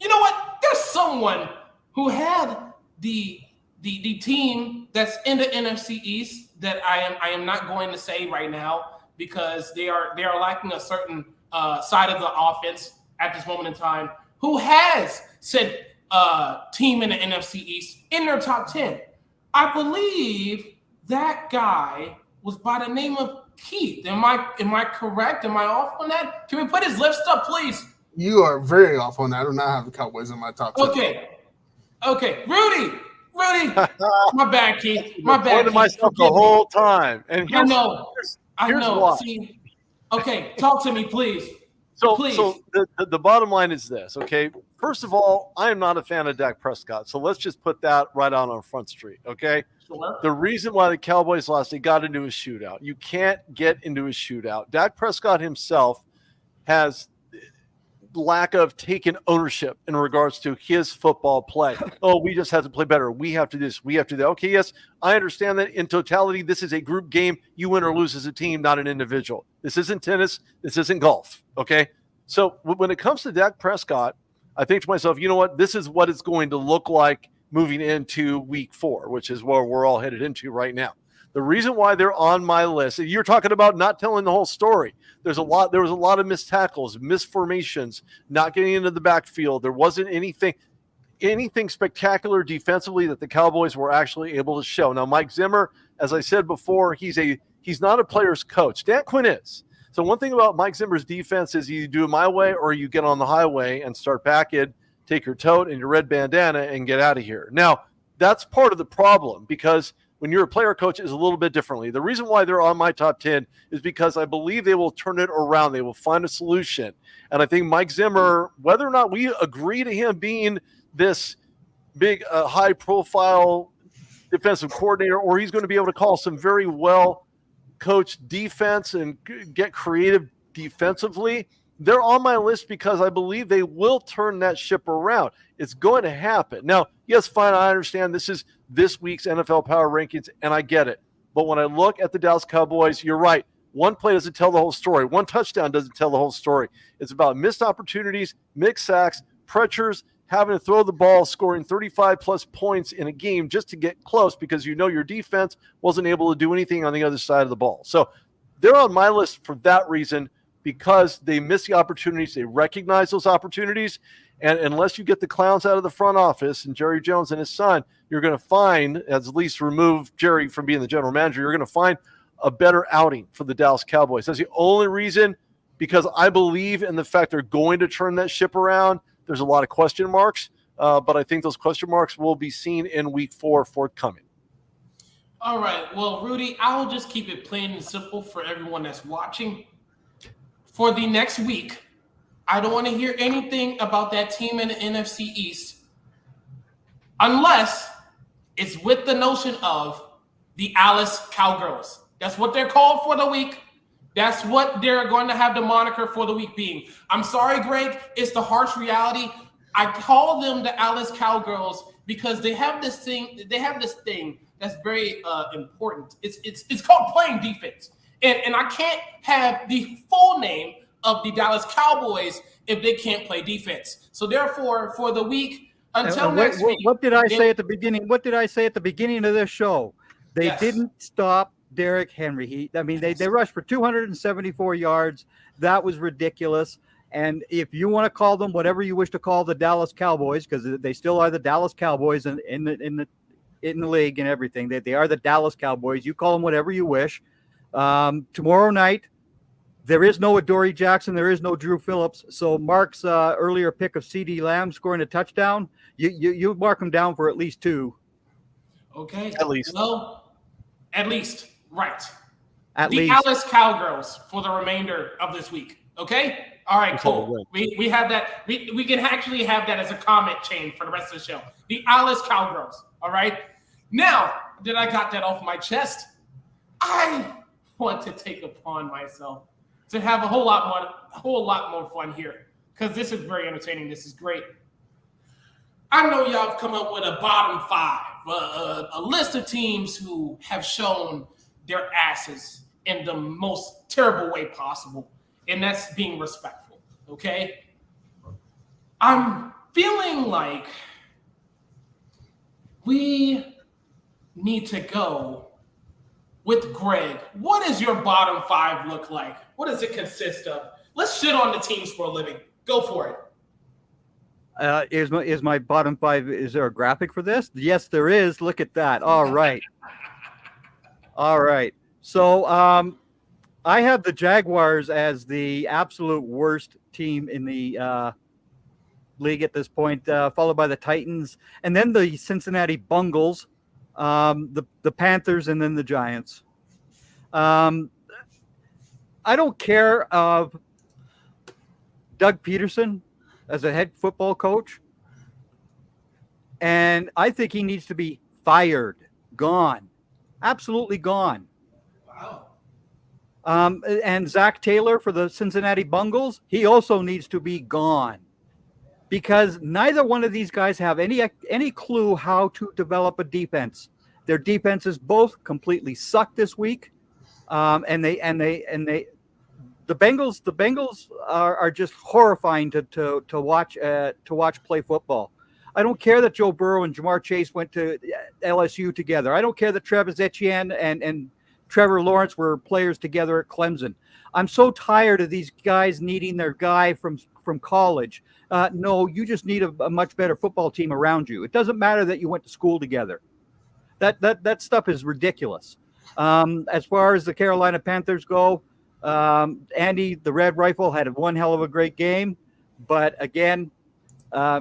know what? There's someone who had the team that's in the NFC East that I am not going to say right now because they are lacking a certain side of the offense at this moment in time, who has said team in the NFC East in their top 10. I believe that guy was by the name of Keith. Am I correct? Am I off on that? Can we put his list up, please? You are very off on that. I do not have the Cowboys in my top 10. Okay. Rudy. My bad, Keith. My bad, Keith. Myself the whole time. And I know. Why. See, okay, talk to me, please. So the bottom line is this, okay? First of all, I am not a fan of Dak Prescott. So let's just put that right on our front street, okay? Sure. The reason why the Cowboys lost, they got into a shootout. You can't get into a shootout. Dak Prescott himself has lack of taking ownership in regards to his football play. We just have to play better. We have to do this. We have to do that. Okay, yes, I understand that in totality, this is a group game. You win or lose as a team, not an individual. This isn't tennis. This isn't golf. Okay? So when it comes to Dak Prescott, I think to myself, you know what? This is what it's going to look like moving into week 4, which is where we're all headed into right now. The reason why they're on my list, you're talking about not telling the whole story. There was a lot of missed tackles, missed formations, not getting into the backfield. There wasn't anything spectacular defensively that the Cowboys were actually able to show. Now, Mike Zimmer, as I said before, he's not a player's coach. Dan Quinn is. So one thing about Mike Zimmer's defense is you do it my way or you get on the highway and start backing, take your tote and your red bandana and get out of here. Now, that's part of the problem because when you're a player coach, it's a little bit differently. The reason why they're on my top 10 is because I believe they will turn it around. They will find a solution. And I think Mike Zimmer, whether or not we agree to him being this big, high-profile defensive coordinator, or he's going to be able to call some very well-coached defense and get creative defensively, they're on my list because I believe they will turn that ship around. It's going to happen. Now, yes, fine, I understand this is this week's NFL Power Rankings, and I get it. But when I look at the Dallas Cowboys, you're right. One play doesn't tell the whole story. One touchdown doesn't tell the whole story. It's about missed opportunities, mixed sacks, pressures, having to throw the ball, scoring 35-plus points in a game just to get close because you know your defense wasn't able to do anything on the other side of the ball. So they're on my list for that reason, because they miss the opportunities. They recognize those opportunities. And unless you get the clowns out of the front office and Jerry Jones and his son, you're going to find, as at least remove Jerry from being the general manager, you're going to find a better outing for the Dallas Cowboys. That's the only reason, because I believe in the fact they're going to turn that ship around. There's a lot of question marks, but I think those question marks will be seen in week 4 forthcoming. All right. Well, Rudy, I'll just keep it plain and simple for everyone that's watching. For the next week, I don't want to hear anything about that team in the NFC East unless it's with the notion of the Alice Cowgirls. That's what they're called for the week. That's what they're going to have the moniker for the week being. I'm sorry, Greg. It's the harsh reality. I call them the Alice Cowgirls because they have this thing. They have this thing that's very important. It's called playing defense. And I can't have the full name of the Dallas Cowboys if they can't play defense. So therefore, for the week until next week. What did I say at the beginning? What did I say at the beginning of this show? They didn't stop Derrick Henry. They rushed for 274 yards. That was ridiculous. And if you want to call them whatever you wish to call the Dallas Cowboys, because they still are the Dallas Cowboys in the league and everything, they are the Dallas Cowboys. You call them whatever you wish. Tomorrow night, there is no Adoree Jackson. There is no Drew Phillips. So Mark's earlier pick of CeeDee Lamb scoring a touchdown, you mark him down for at least 2. Okay. At least. Well, at least. Right. The Alice Cowgirls for the remainder of this week. Okay? All right, cool. We have that. We can actually have that as a comment chain for the rest of the show. The Alice Cowgirls. All right? Now that I got that off my chest, I want to take upon myself to have a whole lot more fun here, because this is very entertaining. This is great. I know y'all have come up with a bottom 5, a list of teams who have shown their asses in the most terrible way possible, and that's being respectful, okay? I'm feeling like we need to go with Greg. What does your bottom 5 look like? What does it consist of? Let's shit on the teams for a living. Go for it. Is my bottom 5? Is there a graphic for this? Yes, there is. Look at that. All right. All right. So I have the Jaguars as the absolute worst team in the league at this point, followed by the Titans, and then the Cincinnati Bungles, the Panthers, and then the Giants. I don't care of Doug Peterson as a head football coach, and I think he needs to be fired, gone, absolutely gone. Wow. And Zach Taylor for the Cincinnati Bungles, he also needs to be gone, because neither one of these guys have any clue how to develop a defense. Their defenses both completely suck this week, and the Bengals are just horrifying to watch play football. I don't care that Joe Burrow and Jamar Chase went to LSU together. I don't care that Travis Etienne and Trevor Lawrence were players together at Clemson. I'm so tired of these guys needing their guy from college. No, you just need a much better football team around you. It doesn't matter that you went to school together. That stuff is ridiculous. As far as the Carolina Panthers go, Andy, the Red Rifle, had one hell of a great game, but again,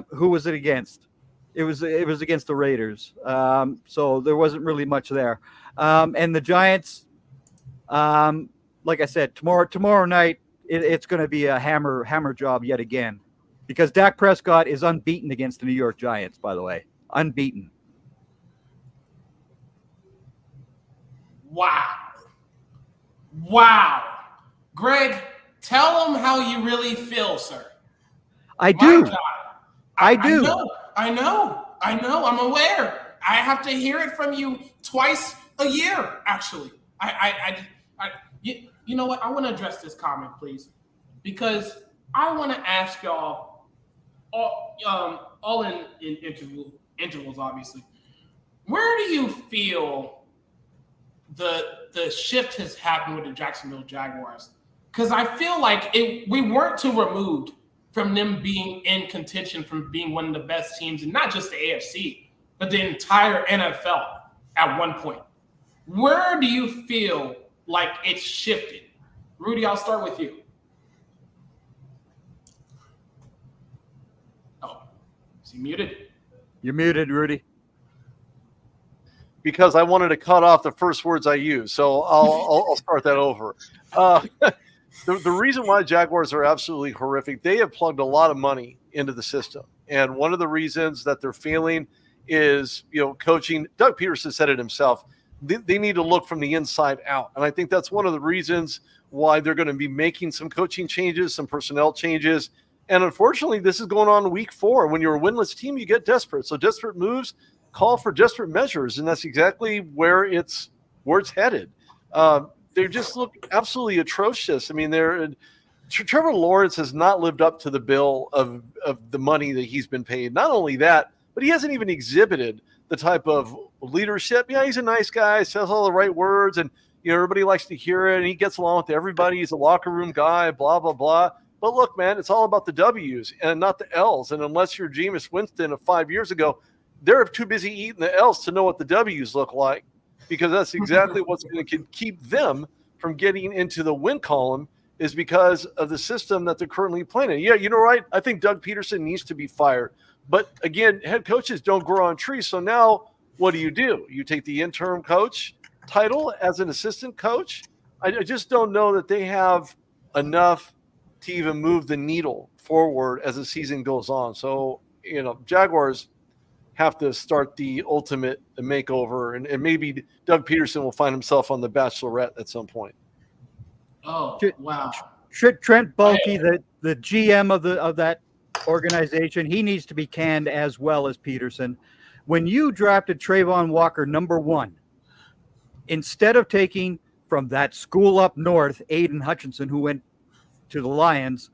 who was it against? It was against the Raiders. So there wasn't really much there. And the Giants, like I said, tomorrow night, it's going to be a hammer job yet again, because Dak Prescott is unbeaten against the New York Giants, by the way. Unbeaten. Wow. Greg, tell them how you really feel, sir. I do. My God. I do. I know. I'm aware. I have to hear it from you twice a year, actually. You know what? I want to address this comment, please, because I want to ask y'all, all in intervals, obviously. Where do you feel the the shift has happened with the Jacksonville Jaguars. Because I feel like we weren't too removed from them being in contention, from being one of the best teams, and not just the AFC, but the entire NFL at one point. Where do you feel like it's shifted? Rudy, I'll start with you. Oh, is he muted? You're muted, Rudy. Because I wanted to cut off the first words I used. So I'll start that over. The reason why Jaguars are absolutely horrific, they have plugged a lot of money into the system. And one of the reasons that they're failing is, coaching. Doug Peterson said it himself. They need to look from the inside out. And I think that's one of the reasons why they're going to be making some coaching changes, some personnel changes. And unfortunately, this is going on in week 4. When you're a winless team, you get desperate. So desperate moves call for desperate measures. And that's exactly where it's headed. They just look absolutely atrocious. I mean, Trevor Lawrence has not lived up to the bill of the money that he's been paid. Not only that, but he hasn't even exhibited the type of leadership. Yeah, he's a nice guy, says all the right words, and everybody likes to hear it, and he gets along with everybody. He's a locker room guy, blah, blah, blah. But look, man, it's all about the W's and not the L's. And unless you're Jameis Winston of 5 years ago, they're too busy eating the L's to know what the W's look like, because that's exactly what's going to keep them from getting into the win column, is because of the system that they're currently playing in. Yeah, right. I think Doug Peterson needs to be fired. But again, head coaches don't grow on trees. So now what do? You take the interim coach title as an assistant coach? I just don't know that they have enough to even move the needle forward as the season goes on. So, Jaguars have to start the ultimate makeover, and maybe Doug Peterson will find himself on The Bachelorette at some point. Oh, wow. Trent Baalke, the GM of that organization, he needs to be canned as well as Peterson. When you drafted Trayvon Walker #1, instead of taking from that school up north, Aiden Hutchinson, who went to the Lions,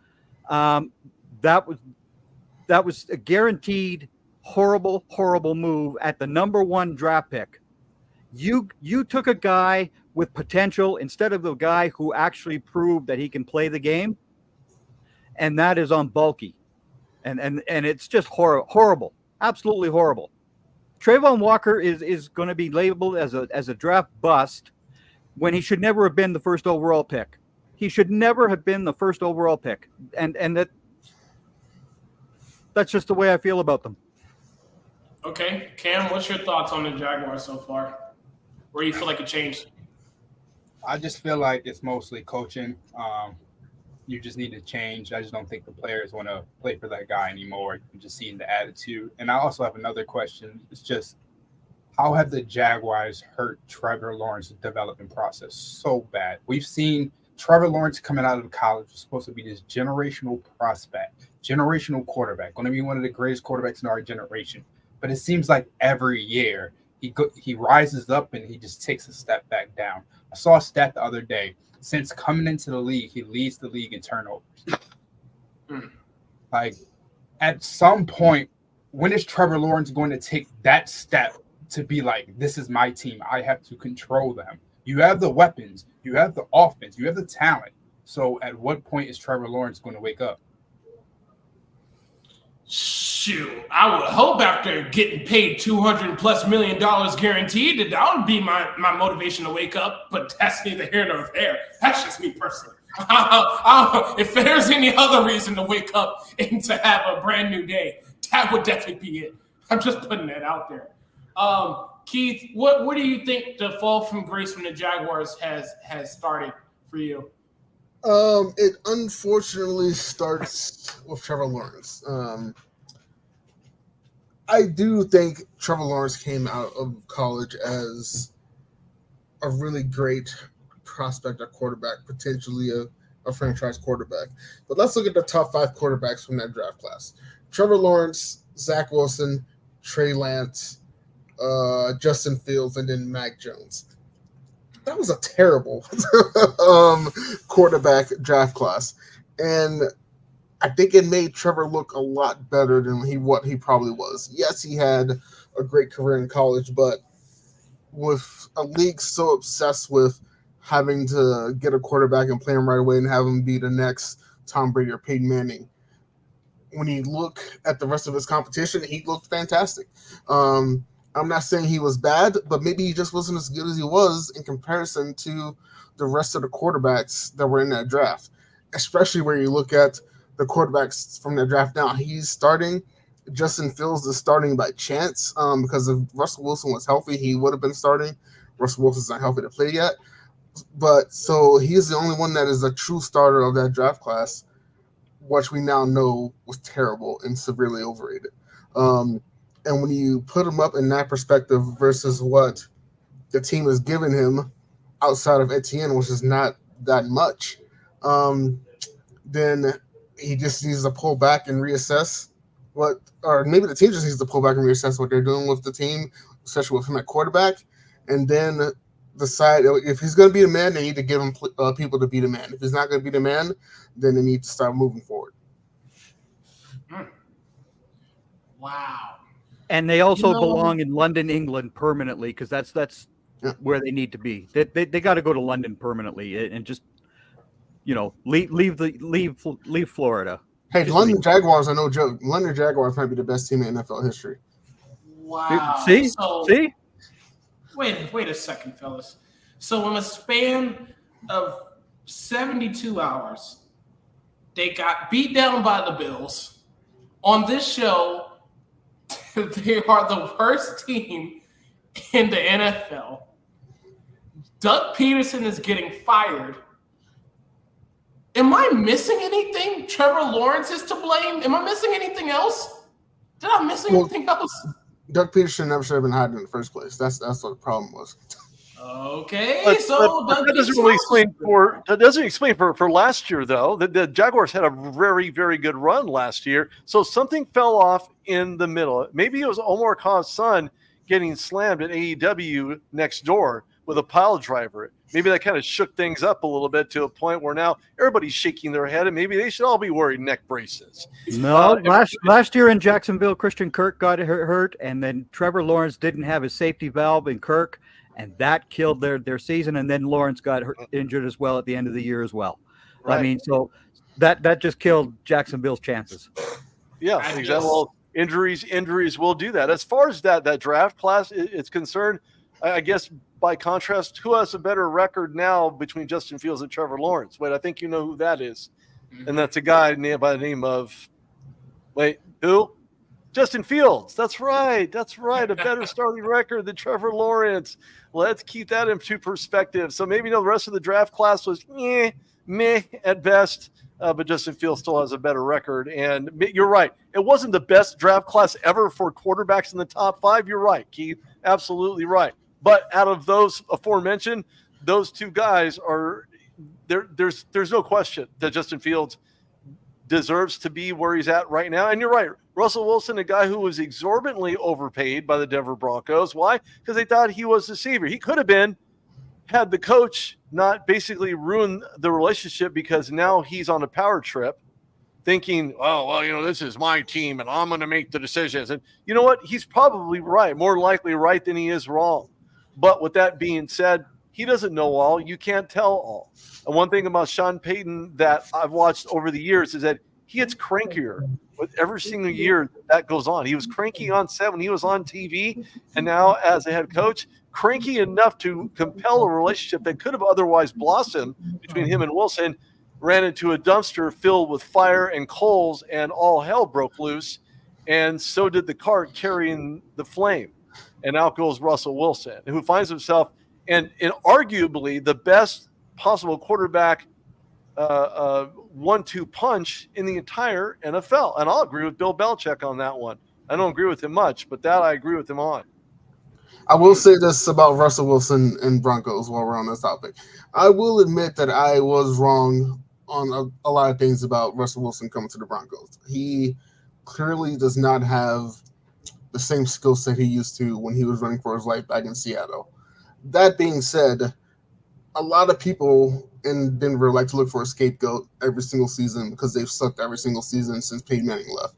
that was a guaranteed horrible move at the #1 draft pick. You took a guy with potential instead of the guy who actually proved that he can play the game, and that is on Baalke. And it's just horrible, absolutely horrible. Trayvon Walker is going to be labeled as a draft bust when he should never have been the first overall pick. He should never have been the first overall pick, and that's just the way I feel about them. Okay, Cam, what's your thoughts on the Jaguars so far? Where do you feel like it changed? I just feel like it's mostly coaching. You just need to change. I just don't think the players want to play for that guy anymore. You're just seeing the attitude. And I also have another question. It's just, how have the Jaguars hurt Trevor Lawrence's development process so bad? We've seen Trevor Lawrence coming out of college was supposed to be this generational prospect, generational quarterback, going to be one of the greatest quarterbacks in our generation. But it seems like every year he rises up and he just takes a step back down. I saw a stat the other day. Since coming into the league, he leads the league in turnovers. Like, at some point, when is Trevor Lawrence going to take that step to be like, this is my team, I have to control them? You have the weapons, you have the offense, you have the talent. So at what point is Trevor Lawrence going to wake up? Shoot, I would hope after getting paid $200+ million guaranteed that would be my motivation to wake up, but that's neither here nor there. That's just me personally. If there's any other reason to wake up and to have a brand new day, that would definitely be it. I'm just putting that out there. Keith, what do you think the fall from grace from the Jaguars has started for you? It unfortunately starts with Trevor Lawrence. I do think Trevor Lawrence came out of college as a really great prospect at quarterback, potentially a franchise quarterback. But let's look at the top 5 quarterbacks from that draft class. Trevor Lawrence, Zach Wilson, Trey Lance, Justin Fields, and then Mac Jones. That was a terrible quarterback draft class. And I think it made Trevor look a lot better than what he probably was. Yes, he had a great career in college, but with a league so obsessed with having to get a quarterback and play him right away and have him be the next Tom Brady or Peyton Manning. When you look at the rest of his competition, he looked fantastic. I'm not saying he was bad, but maybe he just wasn't as good as he was in comparison to the rest of the quarterbacks that were in that draft, especially where you look at the quarterbacks from that draft now. He's starting. Justin Fields is starting by chance because if Russell Wilson was healthy, he would have been starting. Russell Wilson's not healthy to play yet. But so he's the only one that is a true starter of that draft class, which we now know was terrible and severely overrated. And when you put him up in that perspective versus what the team has given him outside of Etienne, which is not that much, then he just needs to pull back and reassess or maybe the team just needs to pull back and reassess what they're doing with the team, especially with him at quarterback, and then decide if he's going to be the man, they need to give him people to be the man. If he's not going to be the man, then they need to start moving forward. Wow. And they also belong in London, England permanently because that's where they need to be. They got to go to London permanently and just leave Florida. Hey, the London Jaguars are no joke. London Jaguars might be the best team in NFL history. Wow. See? Wait a second, fellas. So in a span of 72 hours, they got beat down by the Bills. On this show, they are the worst team in the NFL. Doug Peterson is getting fired. Am I missing anything? Trevor Lawrence is to blame? Am I missing anything else? Did I miss anything else? Doug Peterson never should have been hired in the first place. That's what the problem was. Okay, but that doesn't explain for last year though. The Jaguars had a very, very good run last year, so something fell off in the middle. Maybe it was Omar Khan's son getting slammed at AEW next door with a pile driver. Maybe that kind of shook things up a little bit to a point where now everybody's shaking their head, and maybe they should all be wearing neck braces. No, last year in Jacksonville, Christian Kirk got hurt, and then Trevor Lawrence didn't have his safety valve in Kirk, and that killed their season. And then Lawrence got injured as well at the end of the year as well. Right. I mean, so that just killed Jacksonville's chances. Yeah, exactly. Well, injuries will do that. As far as that draft class is concerned, I guess by contrast, who has a better record now between Justin Fields and Trevor Lawrence? Wait, I think you know who that is. And that's a guy by the name of, who? Justin Fields. That's right. A better starting record than Trevor Lawrence. Let's keep that into perspective. So maybe the rest of the draft class was meh at best, but Justin Fields still has a better record. And you're right. It wasn't the best draft class ever for quarterbacks in the top 5. You're right, Keith. Absolutely right. But out of those aforementioned, those two guys are there. There's no question that Justin Fields deserves to be where he's at right now. And you're right. Russell Wilson, a guy who was exorbitantly overpaid by the Denver Broncos. Why? Because they thought he was the savior. He could have been had the coach not basically ruin the relationship because now he's on a power trip thinking, this is my team and I'm going to make the decisions. And you know what? He's probably right, more likely right than he is wrong. But with that being said, he doesn't know all. You can't tell all. And one thing about Sean Payton that I've watched over the years is that he gets crankier with every single year that goes on. He was cranky on set when he was on TV, and now as a head coach, cranky enough to compel a relationship that could have otherwise blossomed between him and Wilson, ran into a dumpster filled with fire and coals, and all hell broke loose. And so did the cart carrying the flame. And out goes Russell Wilson, who finds himself in arguably the best possible quarterback 1-2 punch in the entire NFL. And I'll agree with Bill Belichick on that one. I don't agree with him much, but that I agree with him on. I will say this about Russell Wilson and Broncos while we're on this topic. I will admit that I was wrong on a lot of things about Russell Wilson coming to the Broncos. He clearly does not have the same skill set he used to when he was running for his life back in Seattle. That being said, a lot of people in Denver like to look for a scapegoat every single season because they've sucked every single season since Peyton Manning left.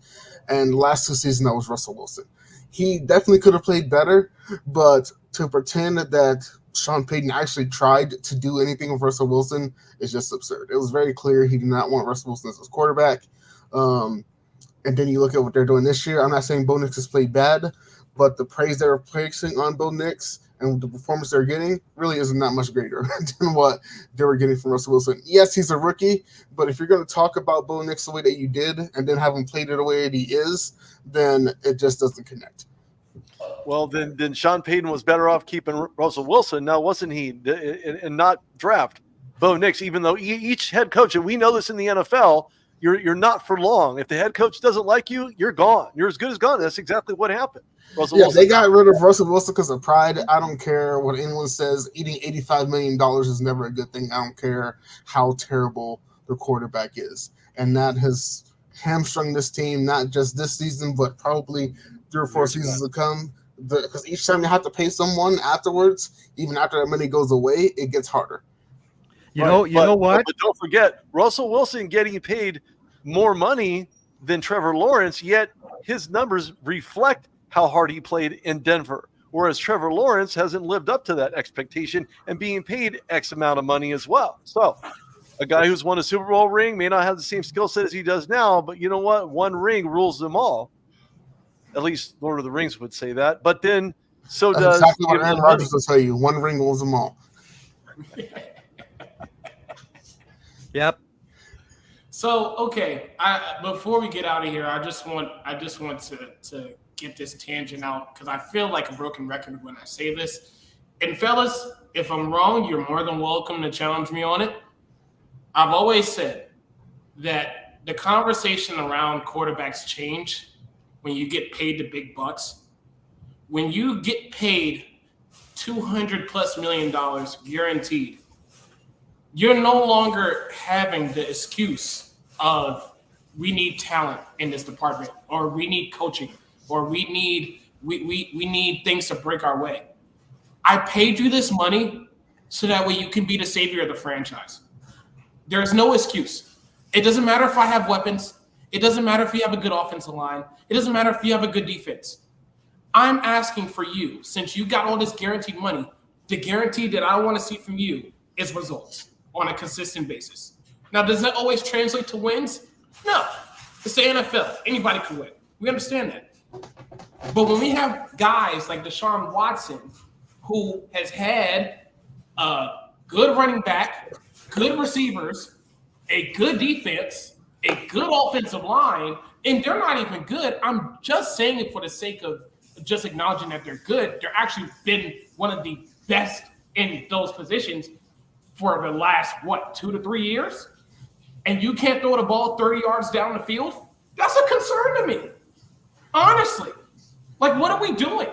And the last 2 seasons, that was Russell Wilson. he definitely could have played better, but to pretend that Sean Payton actually tried to do anything with Russell Wilson is just absurd. It was very clear he did not want Russell Wilson as his quarterback. And then you look at what they're doing this year. I'm not saying Bo Nix has played bad, but the praise they're placing on Bo Nix and the performance they're getting really isn't that much greater than what they were getting from Russell Wilson. Yes, he's a rookie, but if you're going to talk about Bo Nix the way that you did and then have him played it the way that he is, then it just doesn't connect. Well, then Sean Payton was better off keeping Russell Wilson. Now, wasn't he, and not draft Bo Nix, even though each head coach, and we know this in the NFL, you're not for long. If the head coach doesn't like you, you're gone. You're as good as gone. That's exactly what happened. Russell Wilson. They got rid of Russell Wilson because of pride. I don't care what anyone says. Eating $85 million is never a good thing. I don't care how terrible the quarterback is. And that has hamstrung this team, not just this season, but probably 3 or 4 seasons to come. Because each time you have to pay someone afterwards, even after that money goes away, it gets harder. You know what? But don't forget, Russell Wilson getting paid more money than Trevor Lawrence, yet his numbers reflect how hard he played in Denver. Whereas Trevor Lawrence hasn't lived up to that expectation and being paid X amount of money as well. So a guy who's won a Super Bowl ring may not have the same skill set as he does now, but you know what? One ring rules them all. At least Lord of the Rings would say that. But then so That's does exactly what Aaron Rodgers will tell you. One ring rules them all. Yep. So, okay, before we get out of here, I just want to get this tangent out because I feel like a broken record when I say this. And fellas, if I'm wrong, you're more than welcome to challenge me on it. I've always said that the conversation around quarterbacks change when you get paid the big bucks. When you get paid $200+ million guaranteed, you're no longer having the excuse of we need talent in this department, or we need coaching, or we need things to break our way. I paid you this money so that way you can be the savior of the franchise. There's no excuse. It doesn't matter if I have weapons. It doesn't matter if you have a good offensive line. It doesn't matter if you have a good defense. I'm asking for you, since you got all this guaranteed money, the guarantee that I want to see from you is results on a consistent basis. Now, does that always translate to wins? No. It's the NFL. Anybody can win. We understand that. But when we have guys like Deshaun Watson, who has had a good running back, good receivers, a good defense, a good offensive line, and they're not even good. I'm just saying it for the sake of just acknowledging that they're good. They're actually been one of the best in those positions for the last, 2 to 3 years? And you can't throw the ball 30 yards down the field? That's a concern to me. Honestly. Like, what are we doing?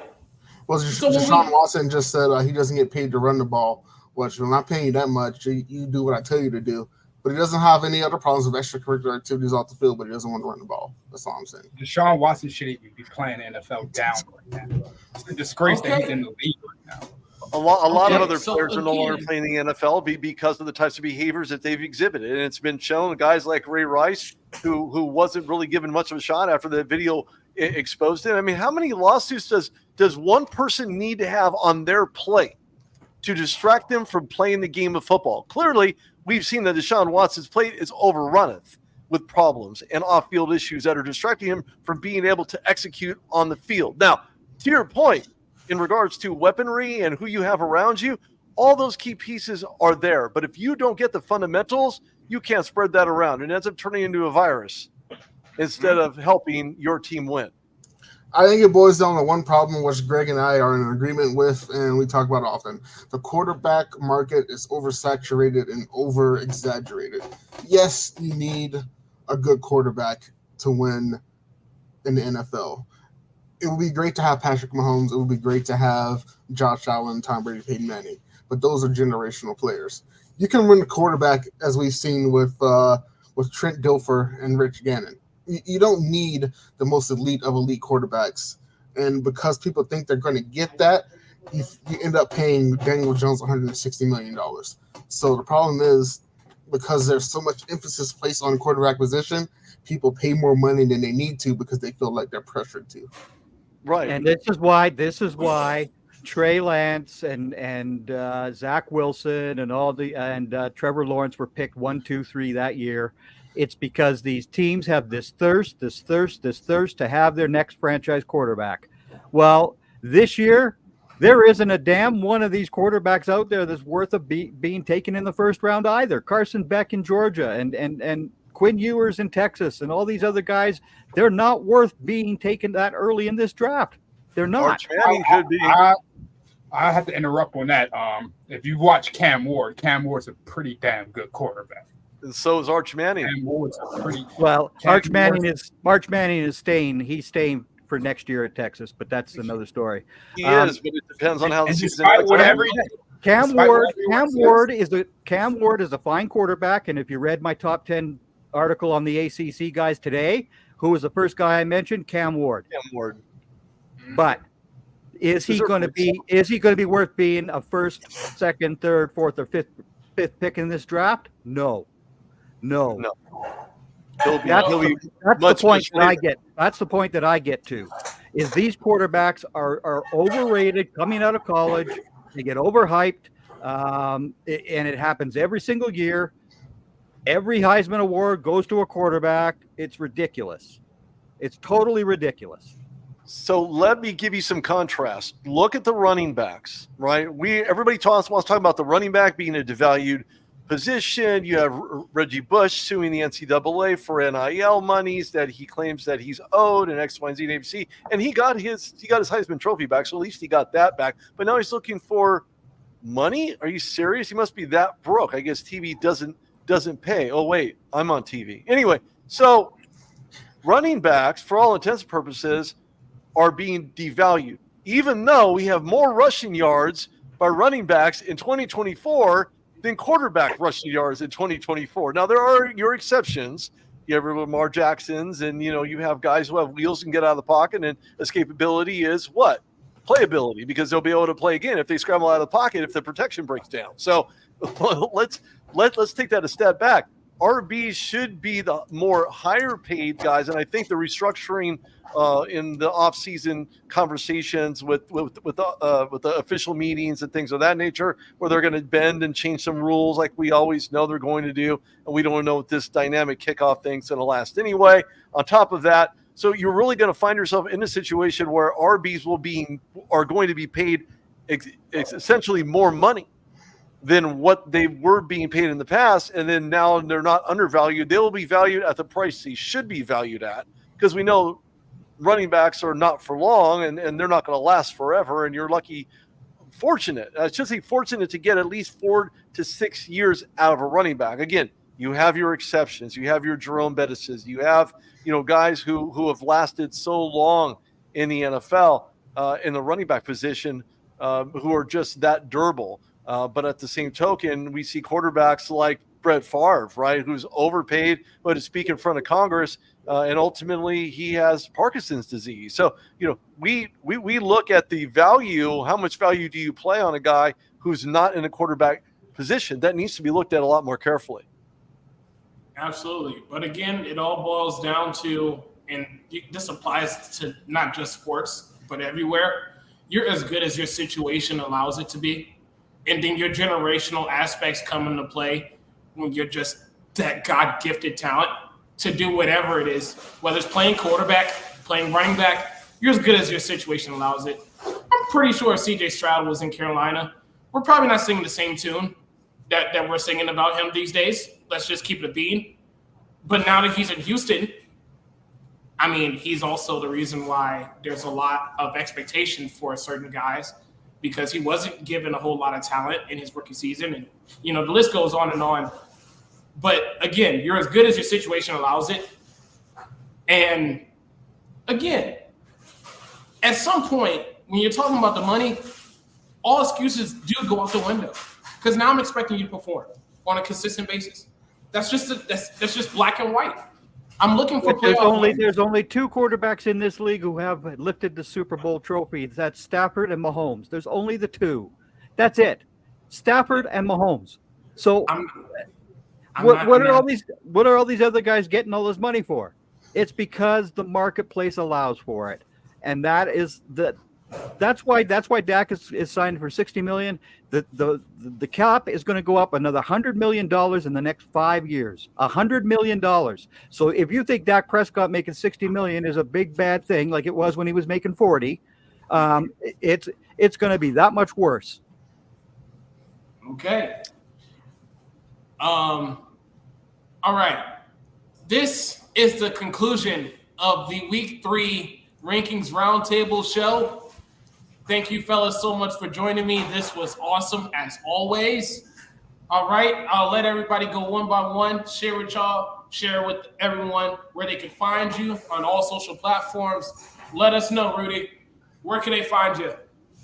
Well, Deshaun Watson just said he doesn't get paid to run the ball. Which, I'm not paying you that much. You do what I tell you to do. But he doesn't have any other problems with extracurricular activities off the field, but he doesn't want to run the ball. That's all I'm saying. Deshaun Watson shouldn't even be playing NFL down right now. It's a disgrace that he's in the league right now. A lot of other players are no longer playing the NFL because of the types of behaviors that they've exhibited. And it's been shown guys like Ray Rice, who wasn't really given much of a shot after the video exposed it. I mean, how many lawsuits does one person need to have on their plate to distract them from playing the game of football? Clearly, we've seen that Deshaun Watson's plate is overrunneth with problems and off-field issues that are distracting him from being able to execute on the field. Now, to your point, in regards to weaponry and who you have around you, all those key pieces are there. But if you don't get the fundamentals, you can't spread that around. It ends up turning into a virus instead of helping your team win. I think it boils down to one problem, which Greg and I are in agreement with, and we talk about often. The quarterback market is oversaturated and over-exaggerated. Yes, you need a good quarterback to win in the NFL. It would be great to have Patrick Mahomes. It would be great to have Josh Allen, Tom Brady, Peyton Manning. But those are generational players. You can win the quarterback, as we've seen with Trent Dilfer and Rich Gannon. You don't need the most elite of elite quarterbacks. And because people think they're going to get that, you end up paying Daniel Jones $160 million. So the problem is, because there's so much emphasis placed on the quarterback position, people pay more money than they need to because they feel like they're pressured to. Right. And this is why Trey Lance and Zach Wilson and Trevor Lawrence were picked 1, 2, 3 that year. It's because these teams have this thirst to have their next franchise quarterback. Well, this year there isn't a damn one of these quarterbacks out there that's worth being taken in the first round either. Carson Beck in Georgia and Quinn Ewers in Texas and all these other guys, they're not worth being taken that early in this draft. They're not. Arch Manning could be. I have to interrupt on that. If you watch Cam Ward's a pretty damn good quarterback. And so is Arch Manning. Cam Ward's a pretty well. Arch Manning is staying. He's staying for next year at Texas, but that's another story. He is, but it depends on how the season. Cam Ward is a fine quarterback, and if you read my top 10 article on the ACC guys today, who was the first guy I mentioned? Cam Ward. But is he going to be worth being a first, second, third, fourth, or fifth pick in this draft? No. That's the point that I get. That's the point that I get to. Is these quarterbacks are overrated coming out of college. They get overhyped, and it happens every single year. Every Heisman Award goes to a quarterback. It's ridiculous. It's totally ridiculous. So let me give you some contrast. Look at the running backs, right? Everybody wants to talk about the running back being a devalued position. You have Reggie Bush suing the NCAA for NIL monies that he claims that he's owed and X, Y, and Z and ABC. And he got his Heisman Trophy back, so at least he got that back. But now he's looking for money? Are you serious? He must be that broke. I guess TV doesn't pay. Oh, wait, I'm on TV. Anyway, so running backs, for all intents and purposes, are being devalued, even though we have more rushing yards by running backs in 2024 than quarterback rushing yards in 2024. Now, there are your exceptions. You have Lamar Jacksons, and you have guys who have wheels and get out of the pocket, and escapability is what? Playability, because they'll be able to play again if they scramble out of the pocket if the protection breaks down. So let's take that a step back. RBs should be the more higher paid guys, and I think the restructuring in the offseason conversations with the official meetings and things of that nature, where they're going to bend and change some rules like we always know they're going to do, and we don't know what this dynamic kickoff thing's going to last anyway. On top of that, so you're really going to find yourself in a situation where RBs are going to be paid essentially more money than what they were being paid in the past, and then now they're not undervalued. They will be valued at the price they should be valued at, because we know running backs are not for long, and they're not going to last forever, and you're fortunate to get at least 4 to 6 years out of a running back. Again, you have your exceptions. You have your Jerome Bettises. You have guys who have lasted so long in the NFL in the running back position who are just that durable. But at the same token, we see quarterbacks like Brett Favre, right, who's overpaid, but to speak in front of Congress, and ultimately he has Parkinson's disease. So, we look at the value. How much value do you play on a guy who's not in a quarterback position? That needs to be looked at a lot more carefully. Absolutely. But again, it all boils down to, and this applies to not just sports, but everywhere, you're as good as your situation allows it to be. And then your generational aspects come into play when you're just that God-gifted talent to do whatever it is, whether it's playing quarterback, playing running back, you're as good as your situation allows it. I'm pretty sure if C.J. Stroud was in Carolina, we're probably not singing the same tune that we're singing about him these days. Let's just keep it a bean. But now that he's in Houston, I mean, he's also the reason why there's a lot of expectation for certain guys, because he wasn't given a whole lot of talent in his rookie season. And, the list goes on and on. But, again, you're as good as your situation allows it. And, again, at some point, when you're talking about the money, all excuses do go out the window. Because now I'm expecting you to perform on a consistent basis. That's just black and white. I'm looking for playoff. There's only 2 quarterbacks in this league who have lifted the Super Bowl trophy. That's Stafford and Mahomes. There's only the 2. That's it. Stafford and Mahomes. So what are all these other guys getting all this money for? It's because the marketplace allows for it. and that's why Dak is signed for $60 million. The cap is going to go up another $100 million in the next 5 years. $100 million. So if you think Dak Prescott making $60 million is a big bad thing, like it was when he was making 40, it's going to be that much worse. Okay. All right. This is the conclusion of the Week 3 Rankings Roundtable show. Thank you, fellas, so much for joining me. This was awesome, as always. All right, I'll let everybody go one by one. Share with y'all, share with everyone where they can find you on all social platforms. Let us know, Rudy. Where can they find you?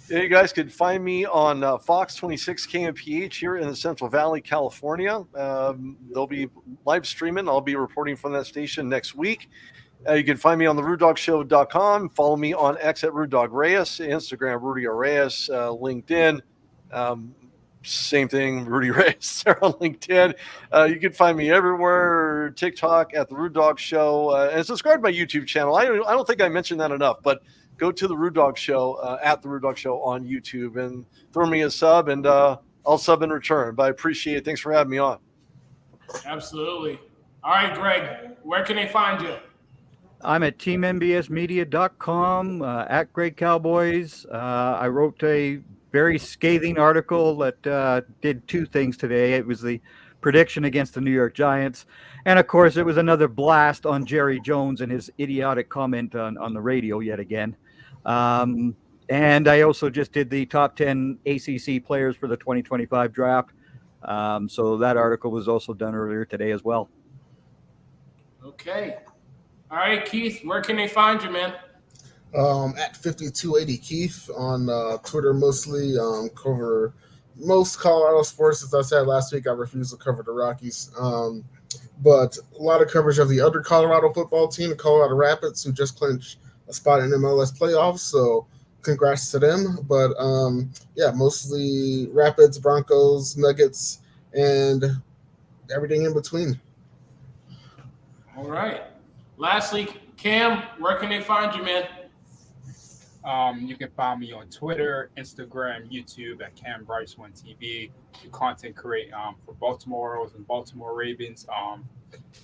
Yeah, you guys can find me on Fox 26 KMPH here in the Central Valley, California. They'll be live streaming. I'll be reporting from that station next week. You can find me on the RudeDogShow.com. Follow me on X at RudeDogReyes, Instagram Rudy Reyes, LinkedIn. Same thing, Rudy Reyes there on LinkedIn. You can find me everywhere, TikTok at the Rude Dog Show, and subscribe to my YouTube channel. I don't think I mentioned that enough, but go to the Rude Dog Show at the Rude Dog Show on YouTube and throw me a sub, and I'll sub in return. But I appreciate it. Thanks for having me on. Absolutely. All right, Greg, where can they find you? I'm at teamnbsmedia.com, at Greg Cowboys. I wrote a very scathing article that did two things today. It was the prediction against the New York Giants. And, of course, it was another blast on Jerry Jones and his idiotic comment on the radio yet again. And I also just did the top 10 ACC players for the 2025 draft. So that article was also done earlier today as well. Okay. All right, Keith, where can they find you, man? At 5280 Keith on Twitter mostly. Cover most Colorado sports. As I said last week, I refuse to cover the Rockies. But a lot of coverage of the other Colorado football team, the Colorado Rapids, who just clinched a spot in MLS playoffs. So congrats to them. But yeah, mostly Rapids, Broncos, Nuggets, and everything in between. All right. Lastly, Cam, where can they find you, man? You can find me on Twitter, Instagram, YouTube at CamBryce1TV. The content create for Baltimore Orioles and Baltimore Ravens. And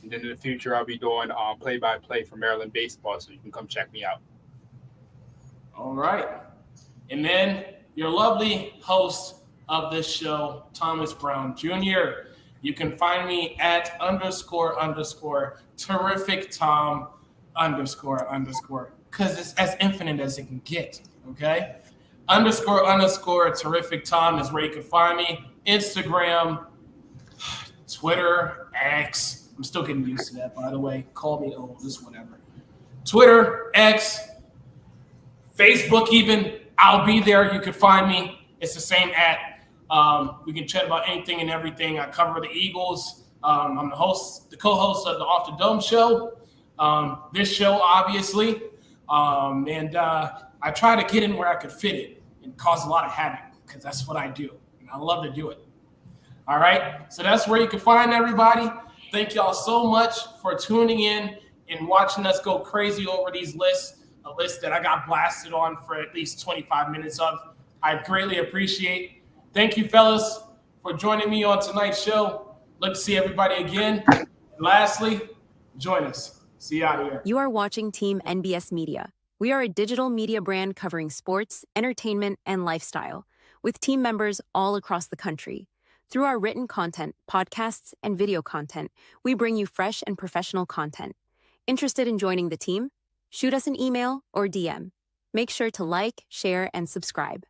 then in the future, I'll be doing play-by-play for Maryland baseball, so you can come check me out. All right. And then your lovely host of this show, Thomas Brown Jr. You can find me at _ terrific Tom _ because it's as infinite as it can get, okay? _ terrific Tom is where you can find me. Instagram, Twitter, X. I'm still getting used to that, by the way. Call me old, just whatever. Twitter, X, Facebook even. I'll be there. You can find me. It's the same at. We can chat about anything and everything. I cover the Eagles. I'm the co-host of the Off the Dome show. This show, obviously. And I try to get in where I could fit it and cause a lot of havoc because that's what I do. And I love to do it. All right. So that's where you can find everybody. Thank y'all so much for tuning in and watching us go crazy over these lists, a list that I got blasted on for at least 25 minutes of. I greatly appreciate. Thank you, fellas, for joining me on tonight's show. Look to see everybody again. And lastly, join us. See you out of here. You are watching Team NBS Media. We are a digital media brand covering sports, entertainment, and lifestyle, with team members all across the country. Through our written content, podcasts, and video content, we bring you fresh and professional content. Interested in joining the team? Shoot us an email or DM. Make sure to like, share, and subscribe.